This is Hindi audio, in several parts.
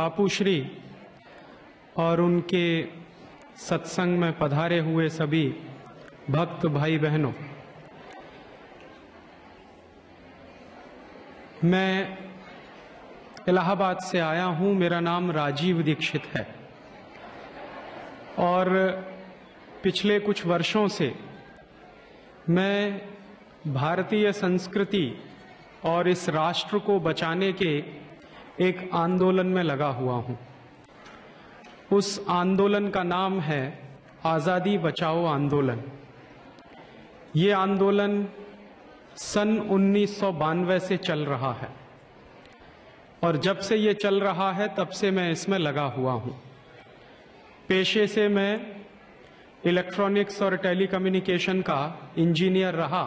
बापूश्री और उनके सत्संग में पधारे हुए सभी भक्त भाई बहनों, मैं इलाहाबाद से आया हूं। मेरा नाम राजीव दीक्षित है और पिछले कुछ वर्षों से मैं भारतीय संस्कृति और इस राष्ट्र को बचाने के एक आंदोलन में लगा हुआ हूं। उस आंदोलन का नाम है आज़ादी बचाओ आंदोलन। ये आंदोलन सन 1992 से चल रहा है और जब से ये चल रहा है तब से मैं इसमें लगा हुआ हूं। पेशे से मैं इलेक्ट्रॉनिक्स और टेलीकम्युनिकेशन का इंजीनियर रहा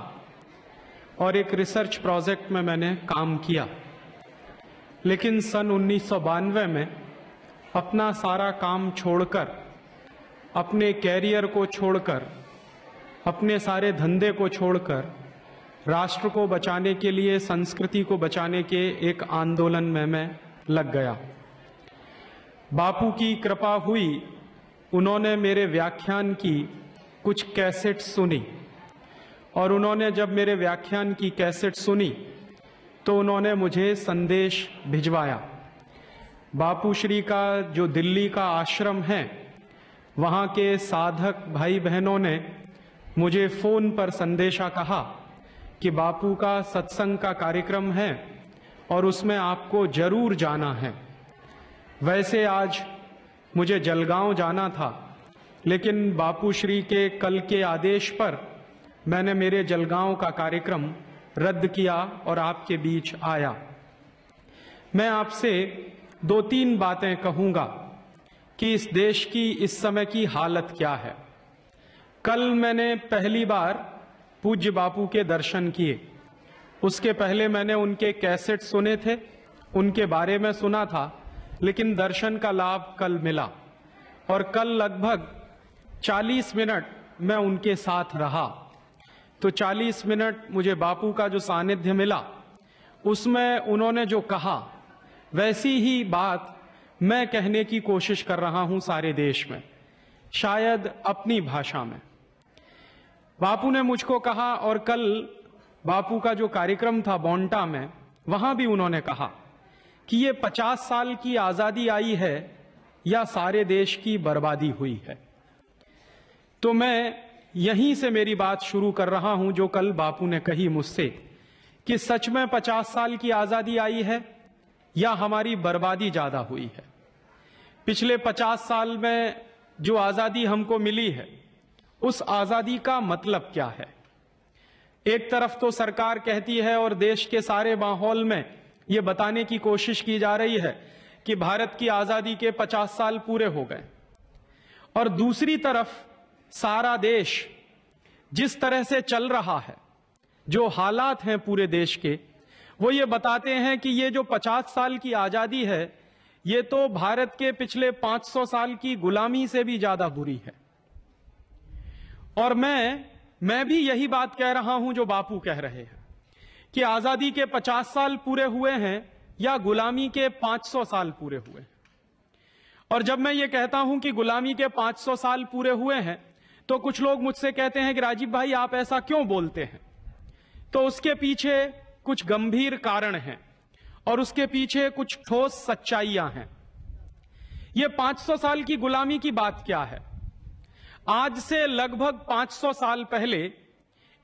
और एक रिसर्च प्रोजेक्ट में मैंने काम किया, लेकिन सन 1992 में अपना सारा काम छोड़कर, अपने कैरियर को छोड़कर, अपने सारे धंधे को छोड़कर राष्ट्र को बचाने के लिए, संस्कृति को बचाने के एक आंदोलन में मैं लग गया। बापू की कृपा हुई, उन्होंने मेरे व्याख्यान की कुछ कैसेट सुनी और उन्होंने जब मेरे व्याख्यान की कैसेट सुनी तो उन्होंने मुझे संदेश भिजवाया। बापूश्री का जो दिल्ली का आश्रम है, वहाँ के साधक भाई बहनों ने मुझे फोन पर संदेशा कहा कि बापू का सत्संग का कार्यक्रम है और उसमें आपको जरूर जाना है। वैसे आज मुझे जलगांव जाना था, लेकिन बापूश्री के कल के आदेश पर मैंने मेरे जलगांव का कार्यक्रम रद्द किया और आपके बीच आया। मैं आपसे 2-3 बातें कहूंगा कि इस देश की इस समय की हालत क्या है। कल मैंने पहली बार पूज्य बापू के दर्शन किए। उसके पहले मैंने उनके कैसेट सुने थे, उनके बारे में सुना था, लेकिन दर्शन का लाभ कल मिला और कल लगभग 40 मिनट मैं उनके साथ रहा। तो 40 मिनट मुझे बापू का जो सानिध्य मिला, उसमें उन्होंने जो कहा वैसी ही बात मैं कहने की कोशिश कर रहा हूं सारे देश में, शायद अपनी भाषा में। बापू ने मुझको कहा, और कल बापू का जो कार्यक्रम था बोंटा में, वहां भी उन्होंने कहा कि ये 50 साल की आजादी आई है या सारे देश की बर्बादी हुई है। तो मैं यहीं से मेरी बात शुरू कर रहा हूं जो कल बापू ने कही मुझसे कि सच में 50 साल की आजादी आई है या हमारी बर्बादी ज्यादा हुई है। पिछले 50 साल में जो आजादी हमको मिली है, उस आजादी का मतलब क्या है? एक तरफ तो सरकार कहती है और देश के सारे माहौल में यह बताने की कोशिश की जा रही है कि भारत की आजादी के 50 साल पूरे हो गए, और दूसरी तरफ सारा देश जिस तरह से चल रहा है, जो हालात हैं पूरे देश के, वो ये बताते हैं कि ये जो 50 साल की आजादी है, ये तो भारत के पिछले 500 साल की गुलामी से भी ज्यादा बुरी है। और मैं भी यही बात कह रहा हूं जो बापू कह रहे हैं कि आजादी के 50 साल पूरे हुए हैं या गुलामी के 500 साल पूरे हुए हैं। और जब मैं ये कहता हूं कि गुलामी के 500 साल पूरे हुए हैं, तो कुछ लोग मुझसे कहते हैं कि राजीव भाई आप ऐसा क्यों बोलते हैं? तो उसके पीछे कुछ गंभीर कारण हैं और उसके पीछे कुछ ठोस सच्चाइयां हैं। ये 500 साल की गुलामी की बात क्या है? आज से लगभग 500 साल पहले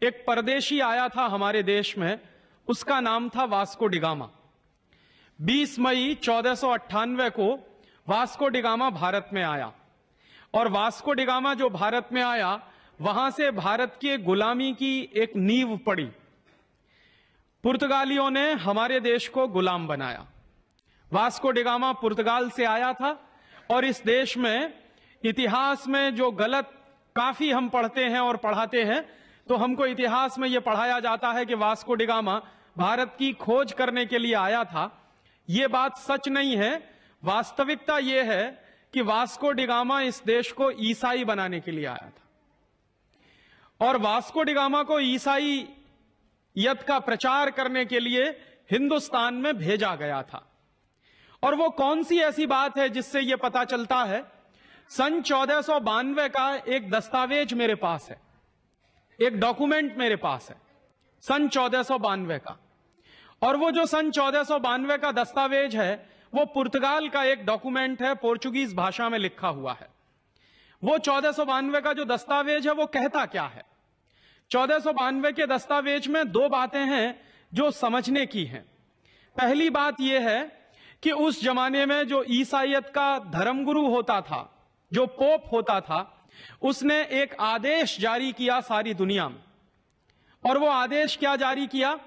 एक परदेशी आया था हमारे देश में, उसका नाम था वास्को डिगामा। 20 मई 1498 को वास्को डिगामा भारत में आया, और वास्को डिगामा जो भारत में आया, वहां से भारत की गुलामी की एक नींव पड़ी। पुर्तगालियों ने हमारे देश को गुलाम बनाया। वास्को डिगामा पुर्तगाल से आया था, और इस देश में इतिहास में जो गलत काफी हम पढ़ते हैं और पढ़ाते हैं, तो हमको इतिहास में यह पढ़ाया जाता है कि वास्को डिगामा भारत की खोज करने के लिए आया था। यह बात सच नहीं है। वास्तविकता यह है कि वास्को डिगामा इस देश को ईसाई बनाने के लिए आया था, और वास्को डिगामा को ईसाईयत का प्रचार करने के लिए हिंदुस्तान में भेजा गया था। और वो कौन सी ऐसी बात है जिससे यह पता चलता है? सन 1492 का एक दस्तावेज मेरे पास है, एक डॉक्यूमेंट मेरे पास है सन 1492 का। और वो जो सन 1492 का दस्तावेज है वो पुर्तगाल का एक डॉक्यूमेंट है, पोर्चुगीज भाषा में लिखा हुआ है। वो 1492 का जो दस्तावेज है वो कहता क्या है? 1492 के दस्तावेज में दो बातें हैं जो समझने की हैं। पहली बात यह है कि उस जमाने में जो ईसाईयत का धर्मगुरु होता था, जो पोप होता था, उसने एक आदेश जारी किया सारी दुनिया में। और वो आदेश क्या जारी किया?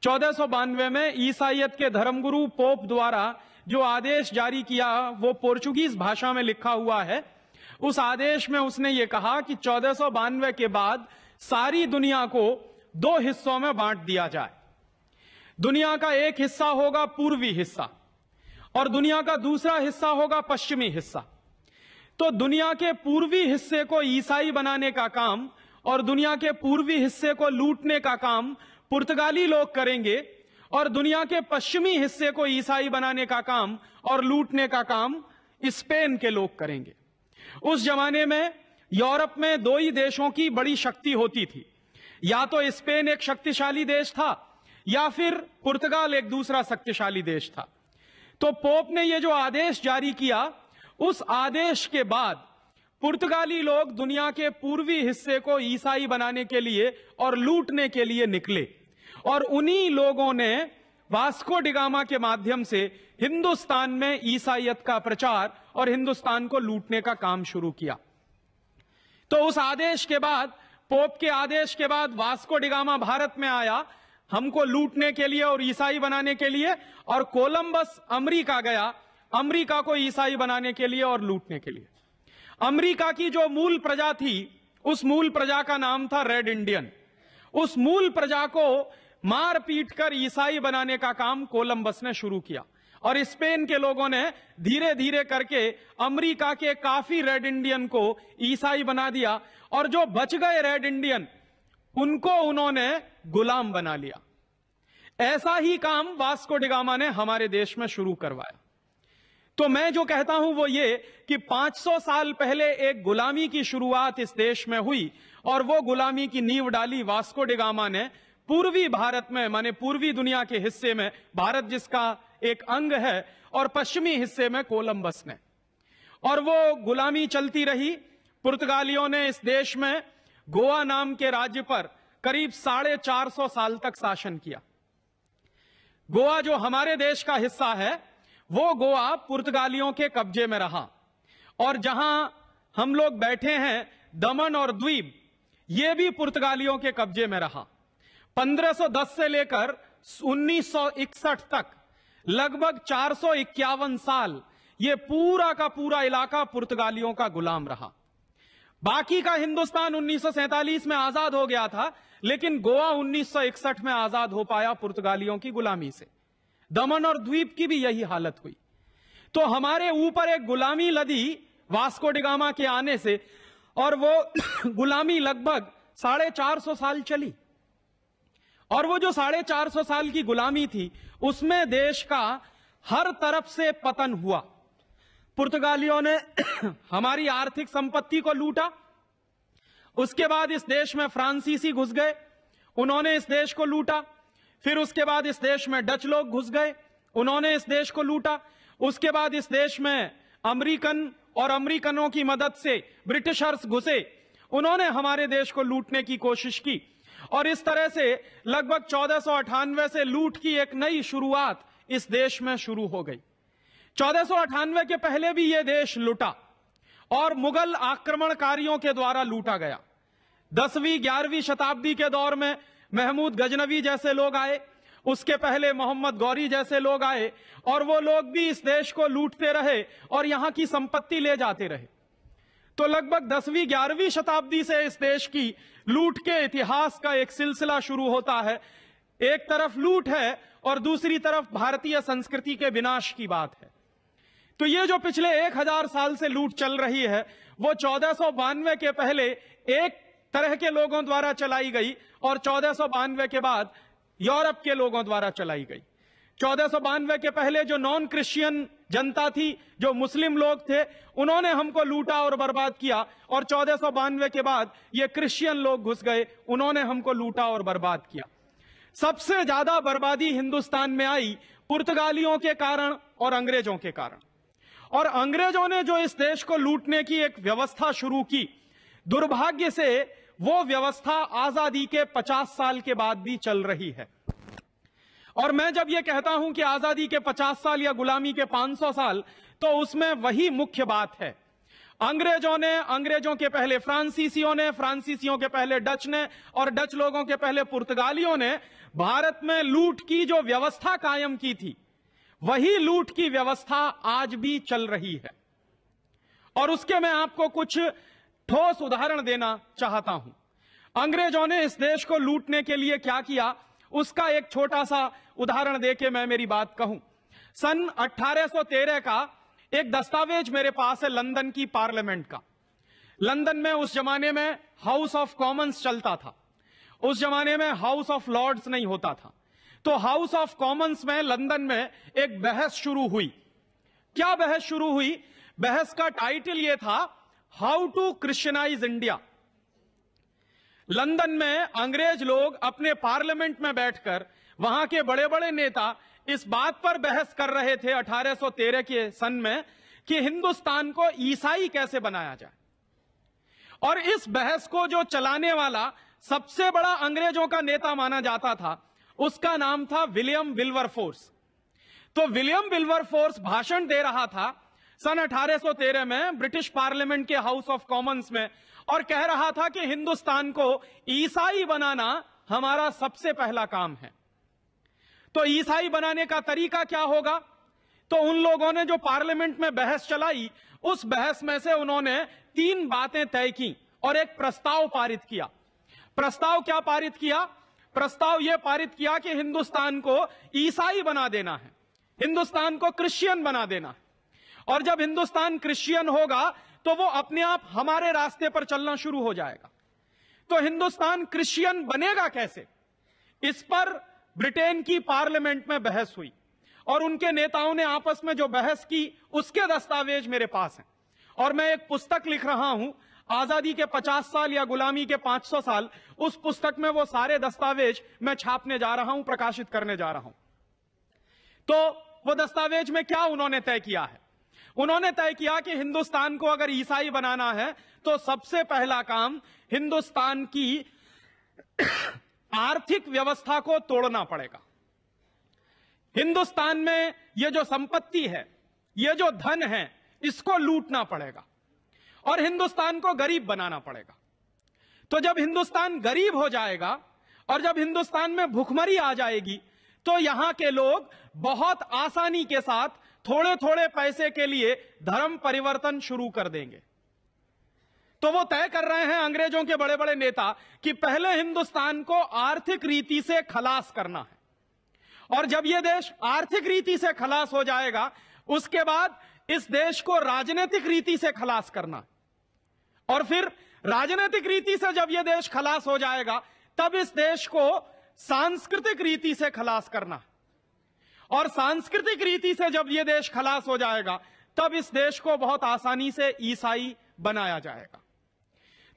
1492 में ईसाईयत के धर्मगुरु पोप द्वारा जो आदेश जारी किया वो पोर्चुगीज भाषा में लिखा हुआ है। उस आदेश में उसने ये कहा कि 1492 के बाद सारी दुनिया को दो हिस्सों में बांट दिया जाए। दुनिया का एक हिस्सा होगा पूर्वी हिस्सा और दुनिया का दूसरा हिस्सा होगा पश्चिमी हिस्सा। तो दुनिया के पूर्वी हिस्से को ईसाई बनाने का काम और दुनिया के पूर्वी हिस्से को लूटने का काम पुर्तगाली लोग करेंगे और दुनिया के पश्चिमी हिस्से को ईसाई बनाने का काम और लूटने का काम स्पेन के लोग करेंगे। उस जमाने में यूरोप में दो ही देशों की बड़ी शक्ति होती थी, या तो स्पेन एक शक्तिशाली देश था या फिर पुर्तगाल एक दूसरा शक्तिशाली देश था। तो पोप ने यह जो आदेश जारी किया, उस आदेश के बाद पुर्तगाली लोग दुनिया के पूर्वी हिस्से को ईसाई बनाने के लिए और लूटने के लिए निकले और उन्हीं लोगों ने वास्को डिगामा के माध्यम से हिंदुस्तान में ईसाईयत का प्रचार और हिंदुस्तान को लूटने का काम शुरू किया। तो उस आदेश के बाद, पोप के आदेश के बाद वास्को डिगामा भारत में आया हमको लूटने के लिए और ईसाई बनाने के लिए, और कोलंबस अमेरिका गया अमेरिका को ईसाई बनाने के लिए और लूटने के लिए। अमेरिका की जो मूल प्रजा थी, उस मूल प्रजा का नाम था रेड इंडियन। उस मूल प्रजा को मार पीट कर ईसाई बनाने का काम कोलंबस ने शुरू किया और स्पेन के लोगों ने धीरे धीरे करके अमेरिका के काफी रेड इंडियन को ईसाई बना दिया और जो बच गए रेड इंडियन उनको उन्होंने गुलाम बना लिया। ऐसा ही काम वास्को डिगामा ने हमारे देश में शुरू करवाया। तो मैं जो कहता हूं वो ये कि 500 साल पहले एक गुलामी की शुरुआत इस देश में हुई और वो गुलामी की नींव डाली वास्को डिगामा ने पूर्वी भारत में, माने पूर्वी दुनिया के हिस्से में, भारत जिसका एक अंग है, और पश्चिमी हिस्से में कोलंबस ने। और वो गुलामी चलती रही। पुर्तगालियों ने इस देश में गोवा नाम के राज्य पर करीब 450 साल तक शासन किया। गोवा जो हमारे देश का हिस्सा है वो गोवा पुर्तगालियों के कब्जे में रहा। और जहां हम लोग बैठे हैं दमन और द्वीप, ये भी पुर्तगालियों के कब्जे में रहा। 1510 से लेकर 1961 तक लगभग 451 साल ये पूरा का पूरा इलाका पुर्तगालियों का गुलाम रहा। बाकी का हिंदुस्तान 1947 में आजाद हो गया था, लेकिन गोवा 1961 में आजाद हो पाया पुर्तगालियों की गुलामी से। दमन और द्वीप की भी यही हालत हुई। तो हमारे ऊपर एक गुलामी लदी वास्को डिगामा के आने से, और वो गुलामी लगभग 450 साल चली। और वो जो 450 साल की गुलामी थी उसमें देश का हर तरफ से पतन हुआ। पुर्तगालियों ने हमारी आर्थिक संपत्ति को लूटा। उसके बाद इस देश में फ्रांसीसी घुस गए, उन्होंने इस देश को लूटा। फिर उसके बाद इस देश में डच लोग घुस गए, उन्होंने इस देश को लूटा। उसके बाद इस देश में अमेरिकन और अमेरिकनों की मदद से ब्रिटिशर्स घुसे, उन्होंने हमारे देश को लूटने की कोशिश की। और इस तरह से लगभग 1498 से लूट की एक नई शुरुआत इस देश में शुरू हो गई। 1498 के पहले भी यह देश लूटा और मुगल आक्रमणकारियों के द्वारा लूटा गया। 10वीं 11वीं शताब्दी के दौर में महमूद गजनवी जैसे लोग आए, उसके पहले मोहम्मद गौरी जैसे लोग आए, और वो लोग भी इस देश को लूटते रहे और यहां की संपत्ति ले जाते रहे। तो लगभग 10वीं 11वीं शताब्दी से इस देश की लूट के इतिहास का एक सिलसिला शुरू होता है। एक तरफ लूट है और दूसरी तरफ भारतीय संस्कृति के विनाश की बात है। तो ये जो पिछले 1000 साल से लूट चल रही है वो 1492 के पहले एक तरह के लोगों द्वारा चलाई गई और 1492 के बाद यूरोप के लोगों द्वारा चलाई गई। 1492 के पहले जो नॉन क्रिश्चियन जनता थी, जो मुस्लिम लोग थे, उन्होंने हमको लूटा और बर्बाद किया। और 1492 के बाद ये क्रिश्चियन लोग घुस गए, उन्होंने हमको लूटा और बर्बाद किया। सबसे ज्यादा बर्बादी हिंदुस्तान में आई पुर्तगालियों के कारण और अंग्रेजों के कारण। और अंग्रेजों ने जो इस देश को लूटने की एक व्यवस्था शुरू की, दुर्भाग्य से वो व्यवस्था आजादी के 50 साल के बाद भी चल रही है। और मैं जब ये कहता हूं कि आजादी के 50 साल या गुलामी के 500 साल, तो उसमें वही मुख्य बात है। अंग्रेजों ने, अंग्रेजों के पहले फ्रांसीसियों ने, फ्रांसीसियों के पहले डच ने, और डच लोगों के पहले पुर्तगालियों ने भारत में लूट की जो व्यवस्था कायम की थी, वही लूट की व्यवस्था आज भी चल रही है। और उसके मैं आपको कुछ ठोस उदाहरण देना चाहता हूं। अंग्रेजों ने इस देश को लूटने के लिए क्या किया, उसका एक छोटा सा उदाहरण देके मैं मेरी बात कहूं। सन 1813 का एक दस्तावेज मेरे पास है, लंदन की पार्लियामेंट का। लंदन में उस जमाने में हाउस ऑफ कॉमन्स चलता था, उस जमाने में हाउस ऑफ लॉर्ड्स नहीं होता था। तो हाउस ऑफ कॉमन्स में लंदन में एक बहस शुरू हुई। क्या बहस शुरू हुई? बहस का टाइटल यह था, how to Christianize India. London में अंग्रेज लोग अपने पार्लियामेंट में बैठकर, वहां के बड़े बड़े नेता इस बात पर बहस कर रहे थे 1813 के सन में कि हिंदुस्तान को ईसाई कैसे बनाया जाए। और इस बहस को जो चलाने वाला सबसे बड़ा अंग्रेजों का नेता माना जाता था, उसका नाम था विलियम विल्बरफोर्स। तो विलियम विल्बरफोर्स भाषण दे रहा था सन 1813 में ब्रिटिश पार्लियामेंट के हाउस ऑफ कॉमन्स में, और कह रहा था कि हिंदुस्तान को ईसाई बनाना हमारा सबसे पहला काम है। तो ईसाई बनाने का तरीका क्या होगा? तो उन लोगों ने जो पार्लियामेंट में बहस चलाई, उस बहस में से उन्होंने 3 बातें तय की और एक प्रस्ताव पारित किया। प्रस्ताव क्या पारित किया? प्रस्ताव यह पारित किया कि हिंदुस्तान को ईसाई बना देना है, हिंदुस्तान को क्रिश्चियन बना देना है। और जब हिंदुस्तान क्रिश्चियन होगा तो वो अपने आप हमारे रास्ते पर चलना शुरू हो जाएगा। तो हिंदुस्तान क्रिश्चियन बनेगा कैसे? इस पर ब्रिटेन की पार्लियामेंट में बहस हुई, और उनके नेताओं ने आपस में जो बहस की, उसके दस्तावेज मेरे पास हैं। और मैं एक पुस्तक लिख रहा हूं, आजादी के 50 साल या गुलामी के 500 साल। उस पुस्तक में वो सारे दस्तावेज मैं छापने जा रहा हूं, प्रकाशित करने जा रहा हूं। तो वो दस्तावेज में क्या उन्होंने तय किया है? उन्होंने तय किया कि हिंदुस्तान को अगर ईसाई बनाना है तो सबसे पहला काम हिंदुस्तान की आर्थिक व्यवस्था को तोड़ना पड़ेगा। हिंदुस्तान में ये जो संपत्ति है, ये जो धन है, इसको लूटना पड़ेगा और हिंदुस्तान को गरीब बनाना पड़ेगा। तो जब हिंदुस्तान गरीब हो जाएगा और जब हिंदुस्तान में भुखमरी आ जाएगी, तो यहां के लोग बहुत आसानी के साथ थोड़े थोड़े पैसे के लिए धर्म परिवर्तन शुरू कर देंगे। तो वो तय कर रहे हैं अंग्रेजों के बड़े बड़े नेता कि पहले हिंदुस्तान को आर्थिक रीति से खलास करना है, और जब यह देश आर्थिक रीति से खलास हो जाएगा, उसके बाद इस देश को राजनीतिक रीति से खलास करना, और फिर राजनीतिक रीति से जब यह देश खलास हो जाएगा, तब इस देश को सांस्कृतिक रीति से खलास करना, और सांस्कृतिक रीति से जब यह देश खलास हो जाएगा, तब इस देश को बहुत आसानी से ईसाई बनाया जाएगा।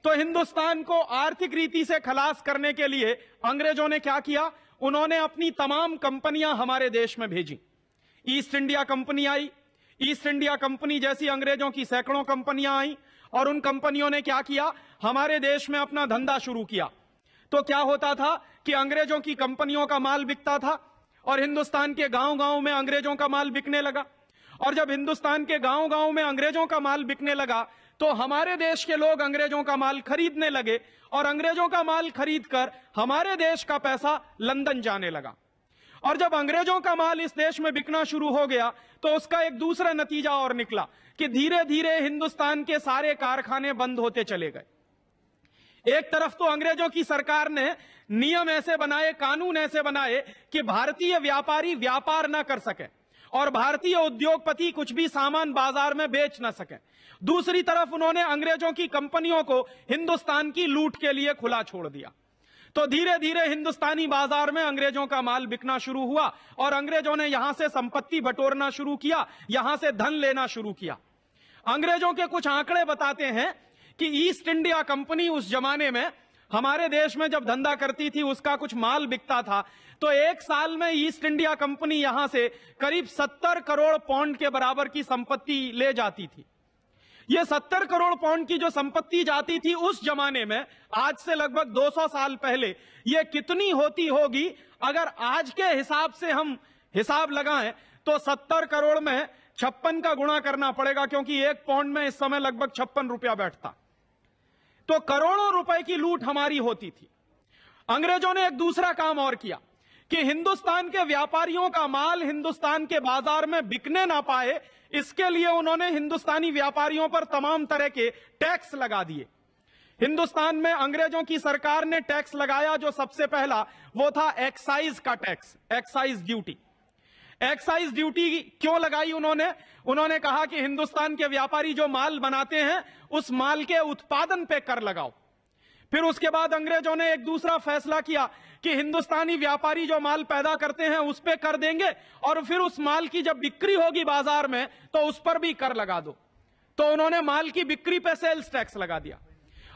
तो हिंदुस्तान को आर्थिक रीति से खलास करने के लिए अंग्रेजों ने क्या किया? उन्होंने अपनी तमाम कंपनियां हमारे देश में भेजी। ईस्ट इंडिया कंपनी आई, ईस्ट इंडिया कंपनी जैसी अंग्रेजों की सैकड़ों कंपनियां आई, और उन कंपनियों ने क्या किया? हमारे देश में अपना धंधा शुरू किया। तो क्या होता था कि अंग्रेजों की कंपनियों का माल बिकता था और हिंदुस्तान के गांव-गांव में अंग्रेजों का माल बिकने लगा, और जब हिंदुस्तान के गांव-गांव में अंग्रेजों का माल बिकने लगा, तो हमारे देश के लोग अंग्रेजों का माल खरीदने लगे, और अंग्रेजों का माल खरीदकर हमारे देश का पैसा लंदन जाने लगा। और जब अंग्रेजों का माल इस देश में बिकना शुरू हो गया, तो उसका एक दूसरा नतीजा और निकला कि धीरे धीरे हिंदुस्तान के सारे कारखाने बंद होते चले गए। एक तरफ तो अंग्रेजों की सरकार ने नियम ऐसे बनाए, कानून ऐसे बनाए कि भारतीय व्यापारी व्यापार ना कर सके और भारतीय उद्योगपति कुछ भी सामान बाजार में बेच ना सके। दूसरी तरफ उन्होंने अंग्रेजों की कंपनियों को हिंदुस्तान की लूट के लिए खुला छोड़ दिया। तो धीरे धीरे हिंदुस्तानी बाजार में अंग्रेजों का माल बिकना शुरू हुआ और अंग्रेजों ने यहां से संपत्ति बटोरना शुरू किया, यहां से धन लेना शुरू किया। अंग्रेजों के कुछ आंकड़े बताते हैं कि ईस्ट इंडिया कंपनी उस जमाने में हमारे देश में जब धंधा करती थी, उसका कुछ माल बिकता था, तो एक साल में ईस्ट इंडिया कंपनी यहां से करीब 70 करोड़ पाउंड के बराबर की संपत्ति ले जाती थी। ये 70 करोड़ पाउंड की जो संपत्ति जाती थी उस जमाने में, आज से लगभग 200 साल पहले, ये कितनी होती होगी? अगर आज के हिसाब से हम हिसाब लगाएं तो 70 करोड़ में 56 का गुणा करना पड़ेगा, क्योंकि एक पाउंड में इस समय लगभग 56 रुपया बैठता। तो करोड़ों रुपए की लूट हमारी होती थी। अंग्रेजों ने एक दूसरा काम और किया कि हिंदुस्तान के व्यापारियों का माल हिंदुस्तान के बाजार में बिकने ना पाए, इसके लिए उन्होंने हिंदुस्तानी व्यापारियों पर तमाम तरह के टैक्स लगा दिए। हिंदुस्तान में अंग्रेजों की सरकार ने टैक्स लगाया, जो सबसे पहला वो था एक्साइज का tax, excise duty. Excise duty क्यों लगाई उन्होंने कहा कि हिंदुस्तान के व्यापारी जो माल बनाते हैं उस माल के उत्पादन पे कर लगाओ। फिर उसके बाद अंग्रेजों ने एक दूसरा फैसला किया कि हिंदुस्तानी व्यापारी जो माल पैदा करते हैं उस पे कर देंगे, और फिर उस माल की जब बिक्री होगी बाजार में तो उस पर भी कर लगा दो। तो उन्होंने माल की बिक्री पे सेल्स टैक्स लगा दिया।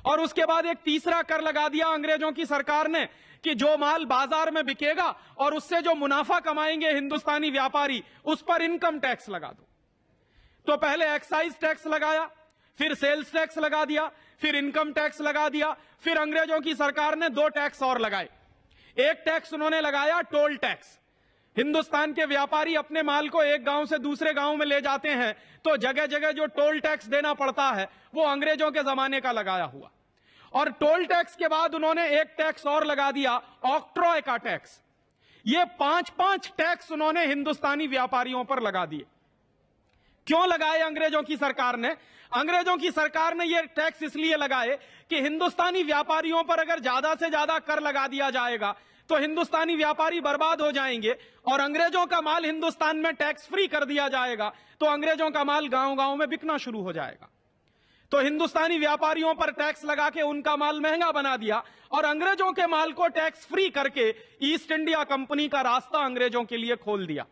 और उसके बाद एक तीसरा कर लगा दिया अंग्रेजों की सरकार ने कि जो माल बाजार में बिकेगा और उससे जो मुनाफा कमाएंगे हिंदुस्तानी व्यापारी, उस पर इनकम टैक्स लगा दो। तो पहले एक्साइज टैक्स लगाया, फिर सेल्स टैक्स लगा दिया, फिर इनकम टैक्स लगा दिया। फिर अंग्रेजों की सरकार ने 2 टैक्स और लगाए। एक टैक्स उन्होंने लगाया टोल टैक्स। हिंदुस्तान के व्यापारी अपने माल को एक गांव से दूसरे गांव में ले जाते हैं, तो जगह जगह जो टोल टैक्स देना पड़ता है वो अंग्रेजों के जमाने का लगाया हुआ। और टोल टैक्स के बाद उन्होंने एक टैक्स और लगा दिया, ऑक्ट्रॉय का टैक्स। ये 5-5 टैक्स उन्होंने हिंदुस्तानी व्यापारियों पर लगा दिए। क्यों लगाए अंग्रेजों की सरकार ने? अंग्रेजों की सरकार ने ये टैक्स इसलिए लगाए कि हिंदुस्तानी व्यापारियों पर अगर ज्यादा से ज्यादा कर लगा दिया जाएगा तो हिंदुस्तानी व्यापारी बर्बाद हो जाएंगे, और अंग्रेजों का माल हिंदुस्तान में टैक्स फ्री कर दिया जाएगा तो अंग्रेजों का माल गांव गांव में बिकना शुरू हो जाएगा। तो हिंदुस्तानी व्यापारियों पर टैक्स लगा के उनका माल महंगा बना दिया, और अंग्रेजों के माल को टैक्स फ्री करके ईस्ट इंडिया कंपनी का रास्ता अंग्रेजों के लिए खोल दिया।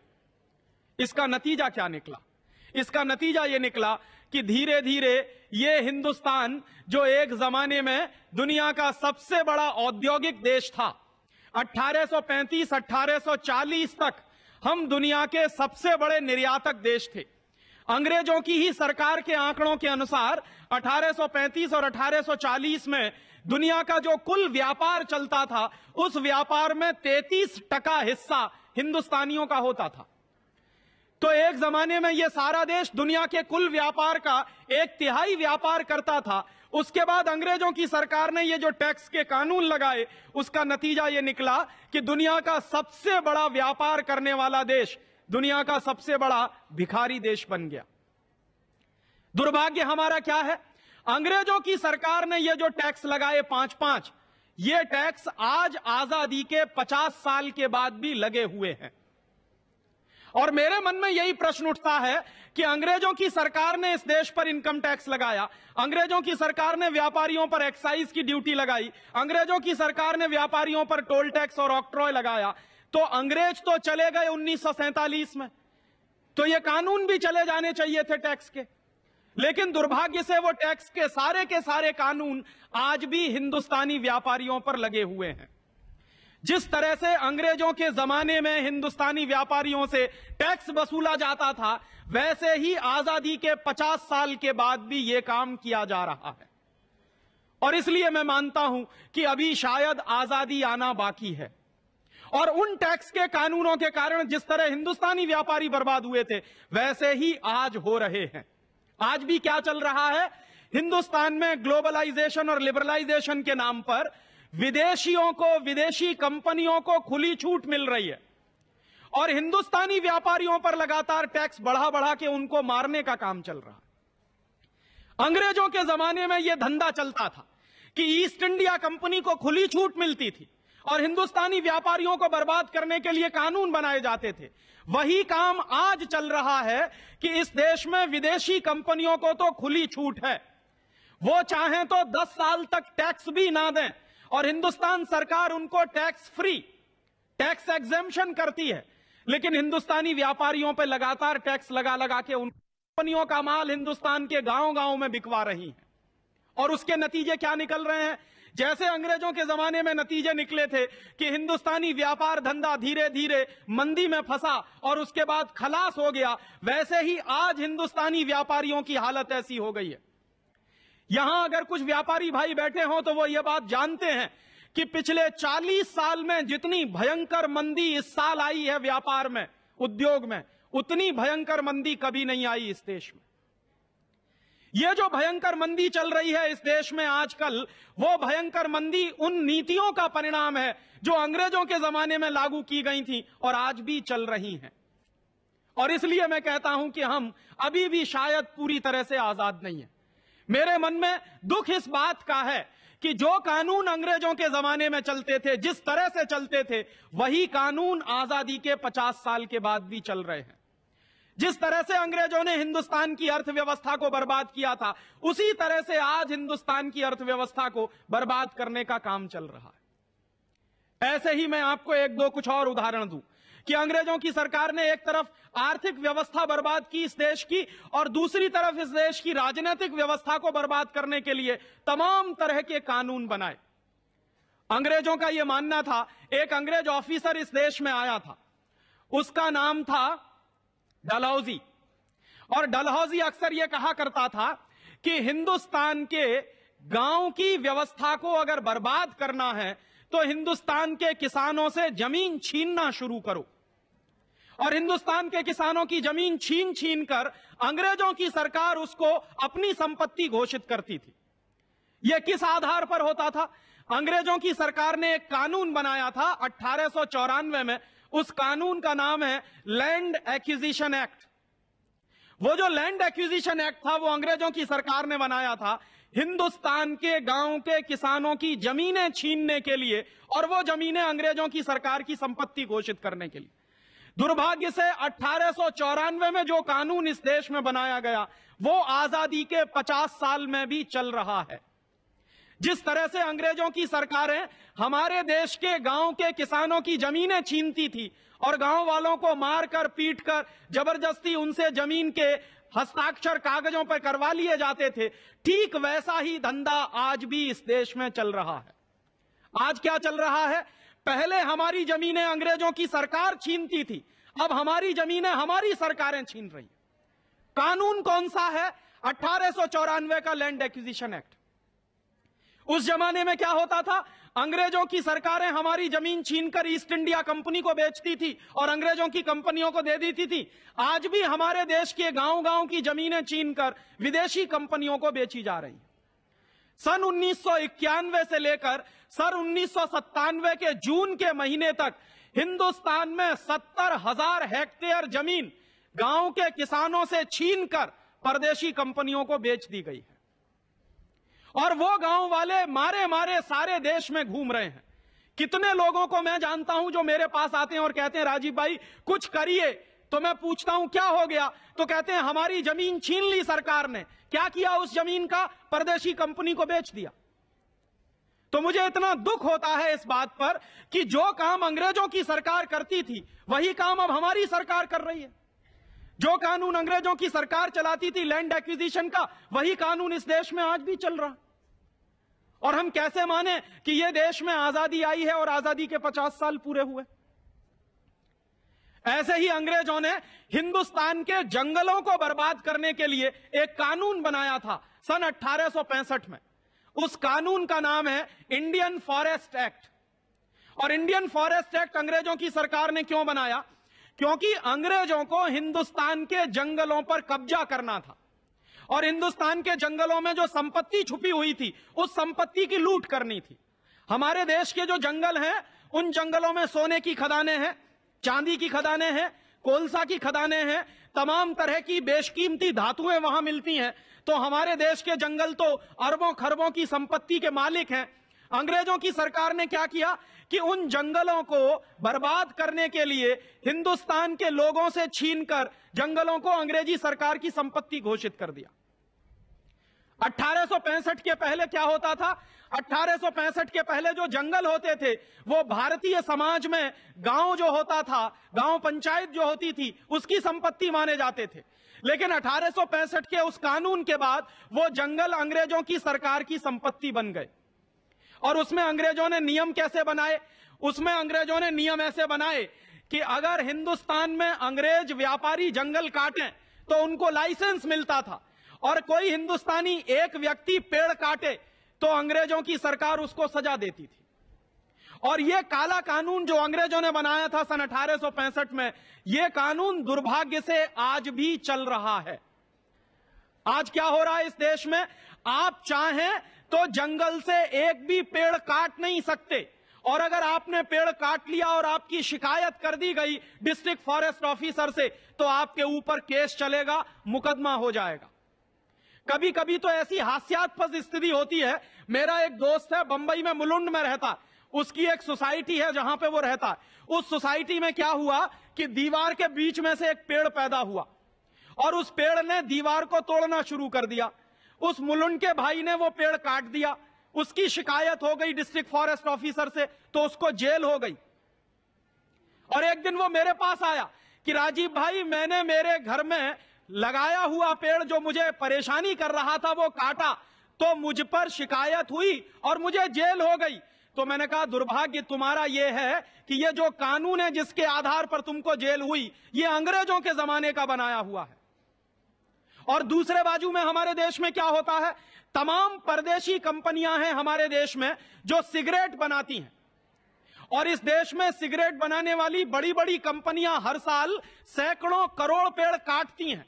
इसका नतीजा क्या निकला? इसका नतीजा यह निकला कि धीरे धीरे ये हिंदुस्तान, जो एक जमाने में दुनिया का सबसे बड़ा औद्योगिक देश था, 1835-1840 तक हम दुनिया के सबसे बड़े निर्यातक देश थे। अंग्रेजों की ही सरकार के आंकड़ों के अनुसार 1835 और 1840 में दुनिया का जो कुल व्यापार चलता था, उस व्यापार में 33% हिस्सा हिंदुस्तानियों का होता था। तो एक जमाने में यह सारा देश दुनिया के कुल व्यापार का 1/3 व्यापार करता था। उसके बाद अंग्रेजों की सरकार ने ये जो टैक्स के कानून लगाए, उसका नतीजा ये निकला कि दुनिया का सबसे बड़ा व्यापार करने वाला देश दुनिया का सबसे बड़ा भिखारी देश बन गया। दुर्भाग्य हमारा क्या है? अंग्रेजों की सरकार ने ये जो टैक्स लगाए 5-5, ये टैक्स आज आजादी के 50 साल के बाद भी लगे हुए हैं। और मेरे मन में यही प्रश्न उठता है कि अंग्रेजों की सरकार ने इस देश पर इनकम टैक्स लगाया, अंग्रेजों की सरकार ने व्यापारियों पर एक्साइज की ड्यूटी लगाई, अंग्रेजों की सरकार ने व्यापारियों पर टोल टैक्स और ऑक्ट्रॉय लगाया, तो अंग्रेज तो चले गए 1947 में, तो ये कानून भी चले जाने चाहिए थे टैक्स के। लेकिन दुर्भाग्य से वो टैक्स के सारे कानून आज भी हिंदुस्तानी व्यापारियों पर लगे हुए हैं। जिस तरह से अंग्रेजों के जमाने में हिंदुस्तानी व्यापारियों से टैक्स वसूला जाता था, वैसे ही आजादी के 50 साल के बाद भी यह काम किया जा रहा है। और इसलिए मैं मानता हूं कि अभी शायद आजादी आना बाकी है। और उन टैक्स के कानूनों के कारण जिस तरह हिंदुस्तानी व्यापारी बर्बाद हुए थे, वैसे ही आज हो रहे हैं। आज भी क्या चल रहा है? हिंदुस्तान में ग्लोबलाइजेशन और लिबरलाइजेशन के नाम पर विदेशियों को, विदेशी कंपनियों को खुली छूट मिल रही है, और हिंदुस्तानी व्यापारियों पर लगातार टैक्स बढ़ा बढ़ा के उनको मारने का काम चल रहा है। अंग्रेजों के जमाने में यह धंधा चलता था कि ईस्ट इंडिया कंपनी को खुली छूट मिलती थी और हिंदुस्तानी व्यापारियों को बर्बाद करने के लिए कानून बनाए जाते थे। वही काम आज चल रहा है कि इस देश में विदेशी कंपनियों को तो खुली छूट है, वो चाहें तो 10 साल तक टैक्स भी ना दें और हिंदुस्तान सरकार उनको टैक्स फ्री, टैक्स एग्जेम्पशन करती है, लेकिन हिंदुस्तानी व्यापारियों पर लगातार टैक्स लगा लगा के उन कंपनियों का माल हिंदुस्तान के गांव गांव में बिकवा रही है। और उसके नतीजे क्या निकल रहे हैं? जैसे अंग्रेजों के जमाने में नतीजे निकले थे कि हिंदुस्तानी व्यापार धंधा धीरे धीरे मंदी में फंसा और उसके बाद खलास हो गया, वैसे ही आज हिंदुस्तानी व्यापारियों की हालत ऐसी हो गई है। यहां अगर कुछ व्यापारी भाई बैठे हों तो वो ये बात जानते हैं कि पिछले 40 साल में जितनी भयंकर मंदी इस साल आई है व्यापार में, उद्योग में, उतनी भयंकर मंदी कभी नहीं आई इस देश में। ये जो भयंकर मंदी चल रही है इस देश में आजकल, वो भयंकर मंदी उन नीतियों का परिणाम है जो अंग्रेजों के जमाने में लागू की गई थी और आज भी चल रही हैं। और इसलिए मैं कहता हूं कि हम अभी भी शायद पूरी तरह से आजाद नहीं है। मेरे मन में दुख इस बात का है कि जो कानून अंग्रेजों के जमाने में चलते थे, जिस तरह से चलते थे, वही कानून आजादी के 50 साल के बाद भी चल रहे हैं। जिस तरह से अंग्रेजों ने हिंदुस्तान की अर्थव्यवस्था को बर्बाद किया था, उसी तरह से आज हिंदुस्तान की अर्थव्यवस्था को बर्बाद करने का काम चल रहा है। ऐसे ही मैं आपको एक दो कुछ और उदाहरण दूं कि अंग्रेजों की सरकार ने एक तरफ आर्थिक व्यवस्था बर्बाद की इस देश की, और दूसरी तरफ इस देश की राजनीतिक व्यवस्था को बर्बाद करने के लिए तमाम तरह के कानून बनाए। अंग्रेजों का यह मानना था, एक अंग्रेज ऑफिसर इस देश में आया था, उसका नाम था डलहौजी, और डलहौजी अक्सर यह कहा करता था कि हिंदुस्तान के गांव की व्यवस्था को अगर बर्बाद करना है तो हिंदुस्तान के किसानों से जमीन छीनना शुरू करो। और हिंदुस्तान के किसानों की जमीन छीन छीन कर अंग्रेजों की सरकार उसको अपनी संपत्ति घोषित करती थी। यह किस आधार पर होता था? अंग्रेजों की सरकार ने एक कानून बनाया था 1894 में, उस कानून का नाम है लैंड एक्विजिशन एक्ट। वो जो लैंड एक्विजिशन एक्ट था वो अंग्रेजों की सरकार ने बनाया था हिंदुस्तान के गांव के किसानों की जमीनें छीनने के लिए, और वो जमीनें अंग्रेजों की सरकार की संपत्ति घोषित करने के लिए। दुर्भाग्य से 1894 में जो कानून इस देश में बनाया गया वो आजादी के 50 साल में भी चल रहा है। जिस तरह से अंग्रेजों की सरकारें हमारे देश के गांव के किसानों की जमीनें छीनती थी और गांव वालों को मारकर पीटकर जबरदस्ती उनसे जमीन के हस्ताक्षर कागजों पर करवा लिए जाते थे, ठीक वैसा ही धंधा आज भी इस देश में चल रहा है। आज क्या चल रहा है? पहले हमारी जमीनें अंग्रेजों की सरकार छीनती थी, अब हमारी जमीनें हमारी सरकारें छीन रही। कानून कौन सा है? 1894 का लैंड एक्विजिशन एक्ट। उस जमाने में क्या होता था? अंग्रेजों की सरकारें हमारी जमीन छीनकर ईस्ट इंडिया कंपनी को बेचती थी और अंग्रेजों की कंपनियों को दे देती थी। आज भी हमारे देश के गांव गांव की जमीनें छीनकर विदेशी कंपनियों को बेची जा रही है। सन 1991 से लेकर सन 1997 के जून के महीने तक हिंदुस्तान में 70,000 हेक्टेयर जमीन गांव के किसानों से छीनकर परदेशी कंपनियों को बेच दी गई है। और वो गांव वाले मारे मारे सारे देश में घूम रहे हैं। कितने लोगों को मैं जानता हूं जो मेरे पास आते हैं और कहते हैं राजीव भाई कुछ करिए, तो मैं पूछता हूं क्या हो गया, तो कहते हैं हमारी जमीन छीन ली सरकार ने। क्या किया उस जमीन का? परदेशी कंपनी को बेच दिया। तो मुझे इतना दुख होता है इस बात पर कि जो काम अंग्रेजों की सरकार करती थी वही काम अब हमारी सरकार कर रही है। जो कानून अंग्रेजों की सरकार चलाती थी लैंड एक्विजिशन का, वही कानून इस देश में आज भी चल रहा। और हम कैसे माने कि यह देश में आजादी आई है और आजादी के 50 साल पूरे हुए? ऐसे ही अंग्रेजों ने हिंदुस्तान के जंगलों को बर्बाद करने के लिए एक कानून बनाया था सन 1865 में। उस कानून का नाम है इंडियन फॉरेस्ट एक्ट। और इंडियन फॉरेस्ट एक्ट अंग्रेजों की सरकार ने क्यों बनाया? क्योंकि अंग्रेजों को हिंदुस्तान के जंगलों पर कब्जा करना था और हिंदुस्तान के जंगलों में जो संपत्ति छुपी हुई थी उस संपत्ति की लूट करनी थी। हमारे देश के जो जंगल हैं उन जंगलों में सोने की खदानें हैं, चांदी की खदानें हैं, कोलसा की खदानें हैं, तमाम तरह की बेशकीमती धातुएं वहां मिलती हैं। तो हमारे देश के जंगल तो अरबों खरबों की संपत्ति के मालिक हैं। अंग्रेजों की सरकार ने क्या किया कि उन जंगलों को बर्बाद करने के लिए हिंदुस्तान के लोगों से छीनकर जंगलों को अंग्रेजी सरकार की संपत्ति घोषित कर दिया। 1865 के पहले क्या होता था? 1865 के पहले जो जंगल होते थे वो भारतीय समाज में गांव जो होता था, गांव पंचायत जो होती थी, उसकी संपत्ति माने जाते थे। लेकिन 1865 के उस कानून के बाद वो जंगल अंग्रेजों की सरकार की संपत्ति बन गए। और उसमें अंग्रेजों ने नियम कैसे बनाए? उसमें अंग्रेजों ने नियम ऐसे बनाए कि अगर हिंदुस्तान में अंग्रेज व्यापारी जंगल काटें तो उनको लाइसेंस मिलता था, और कोई हिंदुस्तानी एक व्यक्ति पेड़ काटे तो अंग्रेजों की सरकार उसको सजा देती थी। और यह काला कानून जो अंग्रेजों ने बनाया था सन 1865 में, यह कानून दुर्भाग्य से आज भी चल रहा है। आज क्या हो रहा है इस देश में? आप चाहें तो जंगल से एक भी पेड़ काट नहीं सकते, और अगर आपने पेड़ काट लिया और आपकी शिकायत कर दी गई डिस्ट्रिक्ट फॉरेस्ट ऑफिसर से, तो आपके ऊपर केस चलेगा, मुकदमा हो जाएगा। कभी कभी तो ऐसी हास्यास्पद स्थिति होती है। मेरा एक दोस्त है, बंबई में मुलुंड में रहता, उसकी एक सोसाइटी है जहां पे वो रहता है। उस सोसाइटी में क्या हुआ कि दीवार के बीच में से एक पेड़ पैदा हुआ और उस पेड़ ने दीवार को तोड़ना शुरू कर दिया। उस मुलुंड के भाई ने वो पेड़ काट दिया, उसकी शिकायत हो गई डिस्ट्रिक्ट फॉरेस्ट ऑफिसर से, तो उसको जेल हो गई। और एक दिन वो मेरे पास आया कि राजीव भाई, मैंने मेरे घर में लगाया हुआ पेड़ जो मुझे परेशानी कर रहा था वो काटा, तो मुझ पर शिकायत हुई और मुझे जेल हो गई। तो मैंने कहा, दुर्भाग्य तुम्हारा यह है कि ये जो कानून है जिसके आधार पर तुमको जेल हुई, ये अंग्रेजों के जमाने का बनाया हुआ है। और दूसरे बाजू में हमारे देश में क्या होता है? तमाम परदेशी कंपनियां हैं हमारे देश में जो सिगरेट बनाती हैं, और इस देश में सिगरेट बनाने वाली बड़ी बड़ी कंपनियां हर साल सैकड़ों करोड़ पेड़ काटती हैं,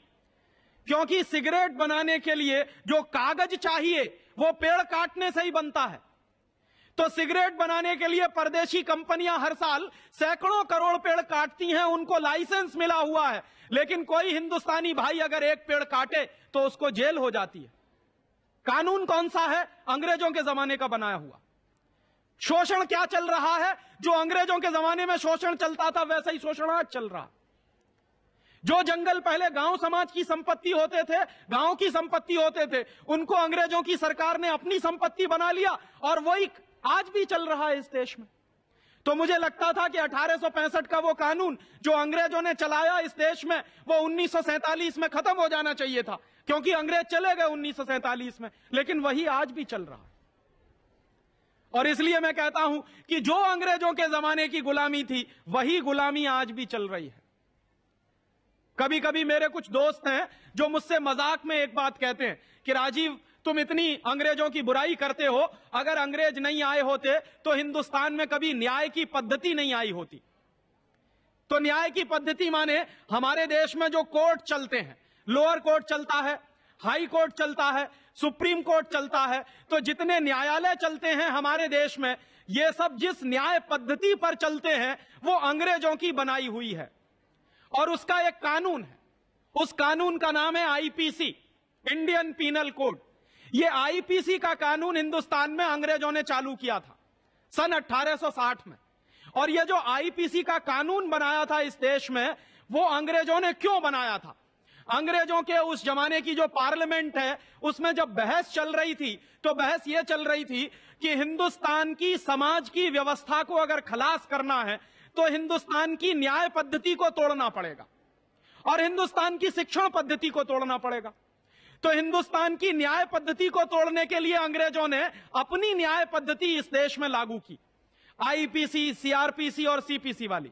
क्योंकि सिगरेट बनाने के लिए जो कागज चाहिए वो पेड़ काटने से ही बनता है। तो सिगरेट बनाने के लिए परदेशी कंपनियां हर साल सैकड़ों करोड़ पेड़ काटती हैं, उनको लाइसेंस मिला हुआ है, लेकिन कोई हिंदुस्तानी भाई अगर एक पेड़ काटे तो उसको जेल हो जाती है। कानून कौन सा है? अंग्रेजों के जमाने का बनाया हुआ। शोषण क्या चल रहा है? जो अंग्रेजों के जमाने में शोषण चलता था वैसा ही शोषण आज चल रहा। जो जंगल पहले गांव समाज की संपत्ति होते थे, गांव की संपत्ति होते थे, उनको अंग्रेजों की सरकार ने अपनी संपत्ति बना लिया, और वही आज भी चल रहा है इस देश में। तो मुझे लगता था कि 1865 का वो कानून जो अंग्रेजों ने चलाया इस देश में, वो 1947 में खत्म हो जाना चाहिए था, क्योंकि अंग्रेज चले गए 1947 में, लेकिन वही आज भी चल रहा है। और इसलिए मैं कहता हूं कि जो अंग्रेजों के जमाने की गुलामी थी, वही गुलामी आज भी चल रही है। कभी कभी मेरे कुछ दोस्त हैं जो मुझसे मजाक में एक बात कहते हैं कि राजीव, तुम इतनी अंग्रेजों की बुराई करते हो, अगर अंग्रेज नहीं आए होते तो हिंदुस्तान में कभी न्याय की पद्धति नहीं आई होती। तो न्याय की पद्धति माने हमारे देश में जो कोर्ट चलते हैं, लोअर कोर्ट चलता है, हाई कोर्ट चलता है, सुप्रीम कोर्ट चलता है, तो जितने न्यायालय चलते हैं हमारे देश में, ये सब जिस न्याय पद्धति पर चलते हैं वो अंग्रेजों की बनाई हुई है, और उसका एक कानून है। उस कानून का नाम है आईपीसी, इंडियन पीनल कोड। ये आईपीसी का कानून हिंदुस्तान में अंग्रेजों ने चालू किया था सन 1860 में। और ये जो आईपीसी का कानून बनाया था इस देश में, वो अंग्रेजों ने क्यों बनाया था? अंग्रेजों के उस जमाने की जो पार्लियामेंट है, उसमें जब बहस चल रही थी, तो बहस ये चल रही थी कि हिंदुस्तान की समाज की व्यवस्था को अगर खलास करना है तो हिंदुस्तान की न्याय पद्धति को तोड़ना पड़ेगा, और हिंदुस्तान की शिक्षण पद्धति को तोड़ना पड़ेगा। तो हिंदुस्तान की न्याय पद्धति को तोड़ने के लिए अंग्रेजों ने अपनी न्याय पद्धति इस देश में लागू की, आईपीसी, सीआरपीसी और सीपीसी वाली।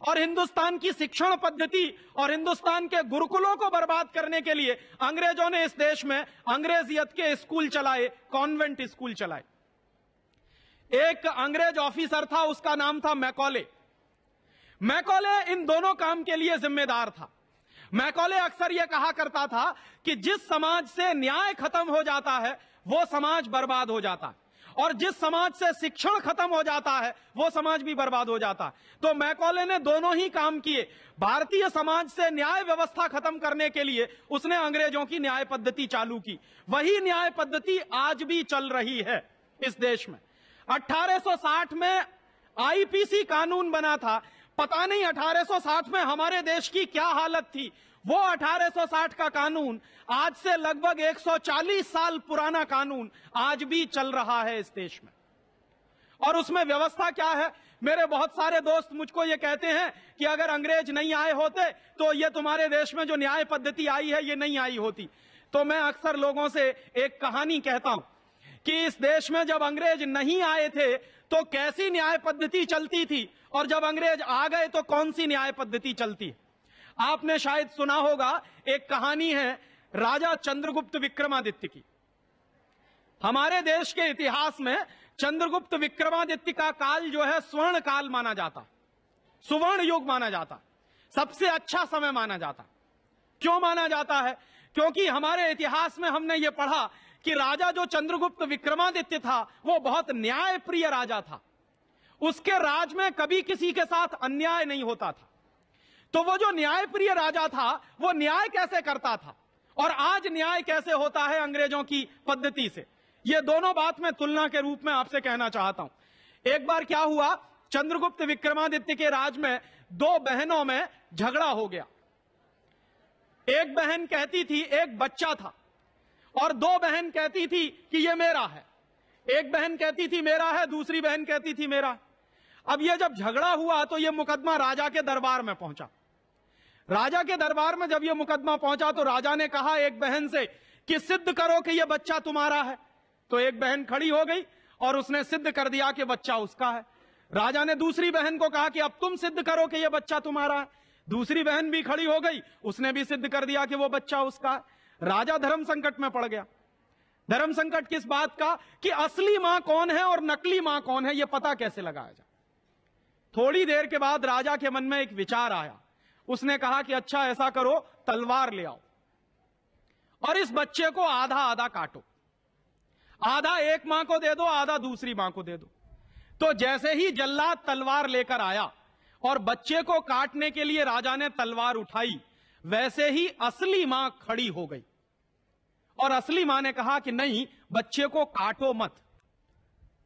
और हिंदुस्तान की शिक्षण पद्धति और हिंदुस्तान के गुरुकुलों को बर्बाद करने के लिए अंग्रेजों ने इस देश में अंग्रेजियत के स्कूल चलाए, कॉन्वेंट स्कूल चलाए। एक अंग्रेज ऑफिसर था, उसका नाम था मैकॉले। मैकॉले इन दोनों काम के लिए जिम्मेदार था। मैकॉले अक्सर यह कहा करता था कि जिस समाज से न्याय खत्म हो जाता है वो समाज बर्बाद हो जाता है, और जिस समाज से शिक्षण खत्म हो जाता है वो समाज भी बर्बाद हो जाता है। तो मैकॉले ने दोनों ही काम किए। भारतीय समाज से न्याय व्यवस्था खत्म करने के लिए उसने अंग्रेजों की न्याय पद्धति चालू की। वही न्याय पद्धति आज भी चल रही है इस देश में। 1860 में आईपीसी कानून बना था। पता नहीं 1860 में हमारे देश की क्या हालत थी। वो 1860 का कानून, आज से लगभग 140 साल पुराना कानून आज भी चल रहा है इस देश में। और उसमें व्यवस्था क्या है? मेरे बहुत सारे दोस्त मुझको ये कहते हैं कि अगर अंग्रेज नहीं आए होते तो ये तुम्हारे देश में जो न्याय पद्धति आई है ये नहीं आई होती। तो मैं अक्सर लोगों से एक कहानी कहता हूं कि इस देश में जब अंग्रेज नहीं आए थे तो कैसी न्याय पद्धति चलती थी, और जब अंग्रेज आ गए तो कौन सी न्याय पद्धति चलती है। आपने शायद सुना होगा, एक कहानी है राजा चंद्रगुप्त विक्रमादित्य की। हमारे देश के इतिहास में चंद्रगुप्त विक्रमादित्य का काल जो है स्वर्ण काल माना जाता, सुवर्ण युग माना जाता, सबसे अच्छा समय माना जाता। क्यों माना जाता है? क्योंकि हमारे इतिहास में हमने ये पढ़ा कि राजा जो चंद्रगुप्त विक्रमादित्य था वो बहुत न्यायप्रिय राजा था। उसके राज में कभी किसी के साथ अन्याय नहीं होता था। तो वो जो न्यायप्रिय राजा था वो न्याय कैसे करता था और आज न्याय कैसे होता है अंग्रेजों की पद्धति से, ये दोनों बात मैं तुलना के रूप में आपसे कहना चाहता हूं। एक बार क्या हुआ, चंद्रगुप्त विक्रमादित्य के राज में दो बहनों में झगड़ा हो गया। एक बहन कहती थी, एक बच्चा था, और दो बहन कहती थी कि ये मेरा है। एक बहन कहती थी मेरा है, दूसरी बहन कहती थी मेरा। अब ये जब झगड़ा हुआ तो ये मुकदमा राजा के दरबार में पहुंचा। राजा के दरबार में जब ये मुकदमा पहुंचा तो राजा ने कहा एक बहन से कि सिद्ध करो कि ये बच्चा तुम्हारा है। तो एक बहन खड़ी हो गई और उसने सिद्ध कर दिया कि बच्चा उसका है। राजा ने दूसरी बहन को कहा कि अब तुम सिद्ध करो कि यह बच्चा तुम्हारा है। दूसरी बहन भी खड़ी हो गई, उसने भी सिद्ध कर दिया कि वो बच्चा उसका है। राजा धर्म संकट में पड़ गया। धर्म संकट किस बात का कि असली मां कौन है और नकली मां कौन है, यह पता कैसे लगाया जाए। थोड़ी देर के बाद राजा के मन में एक विचार आया। उसने कहा कि अच्छा ऐसा करो, तलवार ले आओ और इस बच्चे को आधा आधा काटो, आधा एक मां को दे दो, आधा दूसरी मां को दे दो। तो जैसे ही जल्लाद तलवार लेकर आया और बच्चे को काटने के लिए राजा ने तलवार उठाई, वैसे ही असली मां खड़ी हो गई और असली मां ने कहा कि नहीं, बच्चे को काटो मत,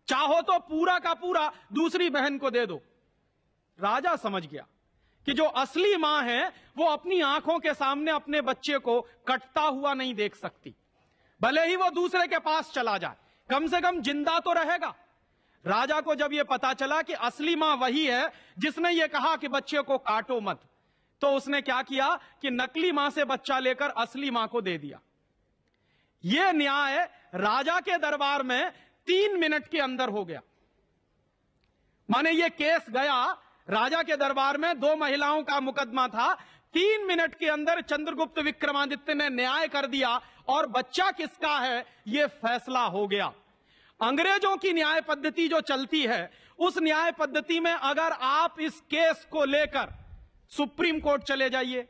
चाहो तो पूरा का पूरा दूसरी बहन को दे दो। राजा समझ गया कि जो असली मां है वो अपनी आंखों के सामने अपने बच्चे को कटता हुआ नहीं देख सकती, भले ही वो दूसरे के पास चला जाए, कम से कम जिंदा तो रहेगा। राजा को जब यह पता चला कि असली मां वही है जिसने ये कहा कि बच्चे को काटो मत, तो उसने क्या किया कि नकली मां से बच्चा लेकर असली मां को दे दिया। यह न्याय राजा के दरबार में 3 मिनट के अंदर हो गया। माने यह केस गया राजा के दरबार में, 2 महिलाओं का मुकदमा था, 3 मिनट के अंदर चंद्रगुप्त विक्रमादित्य ने न्याय कर दिया और बच्चा किसका है यह फैसला हो गया। अंग्रेजों की न्याय पद्धति जो चलती है, उस न्याय पद्धति में अगर आप इस केस को लेकर सुप्रीम कोर्ट चले जाइए,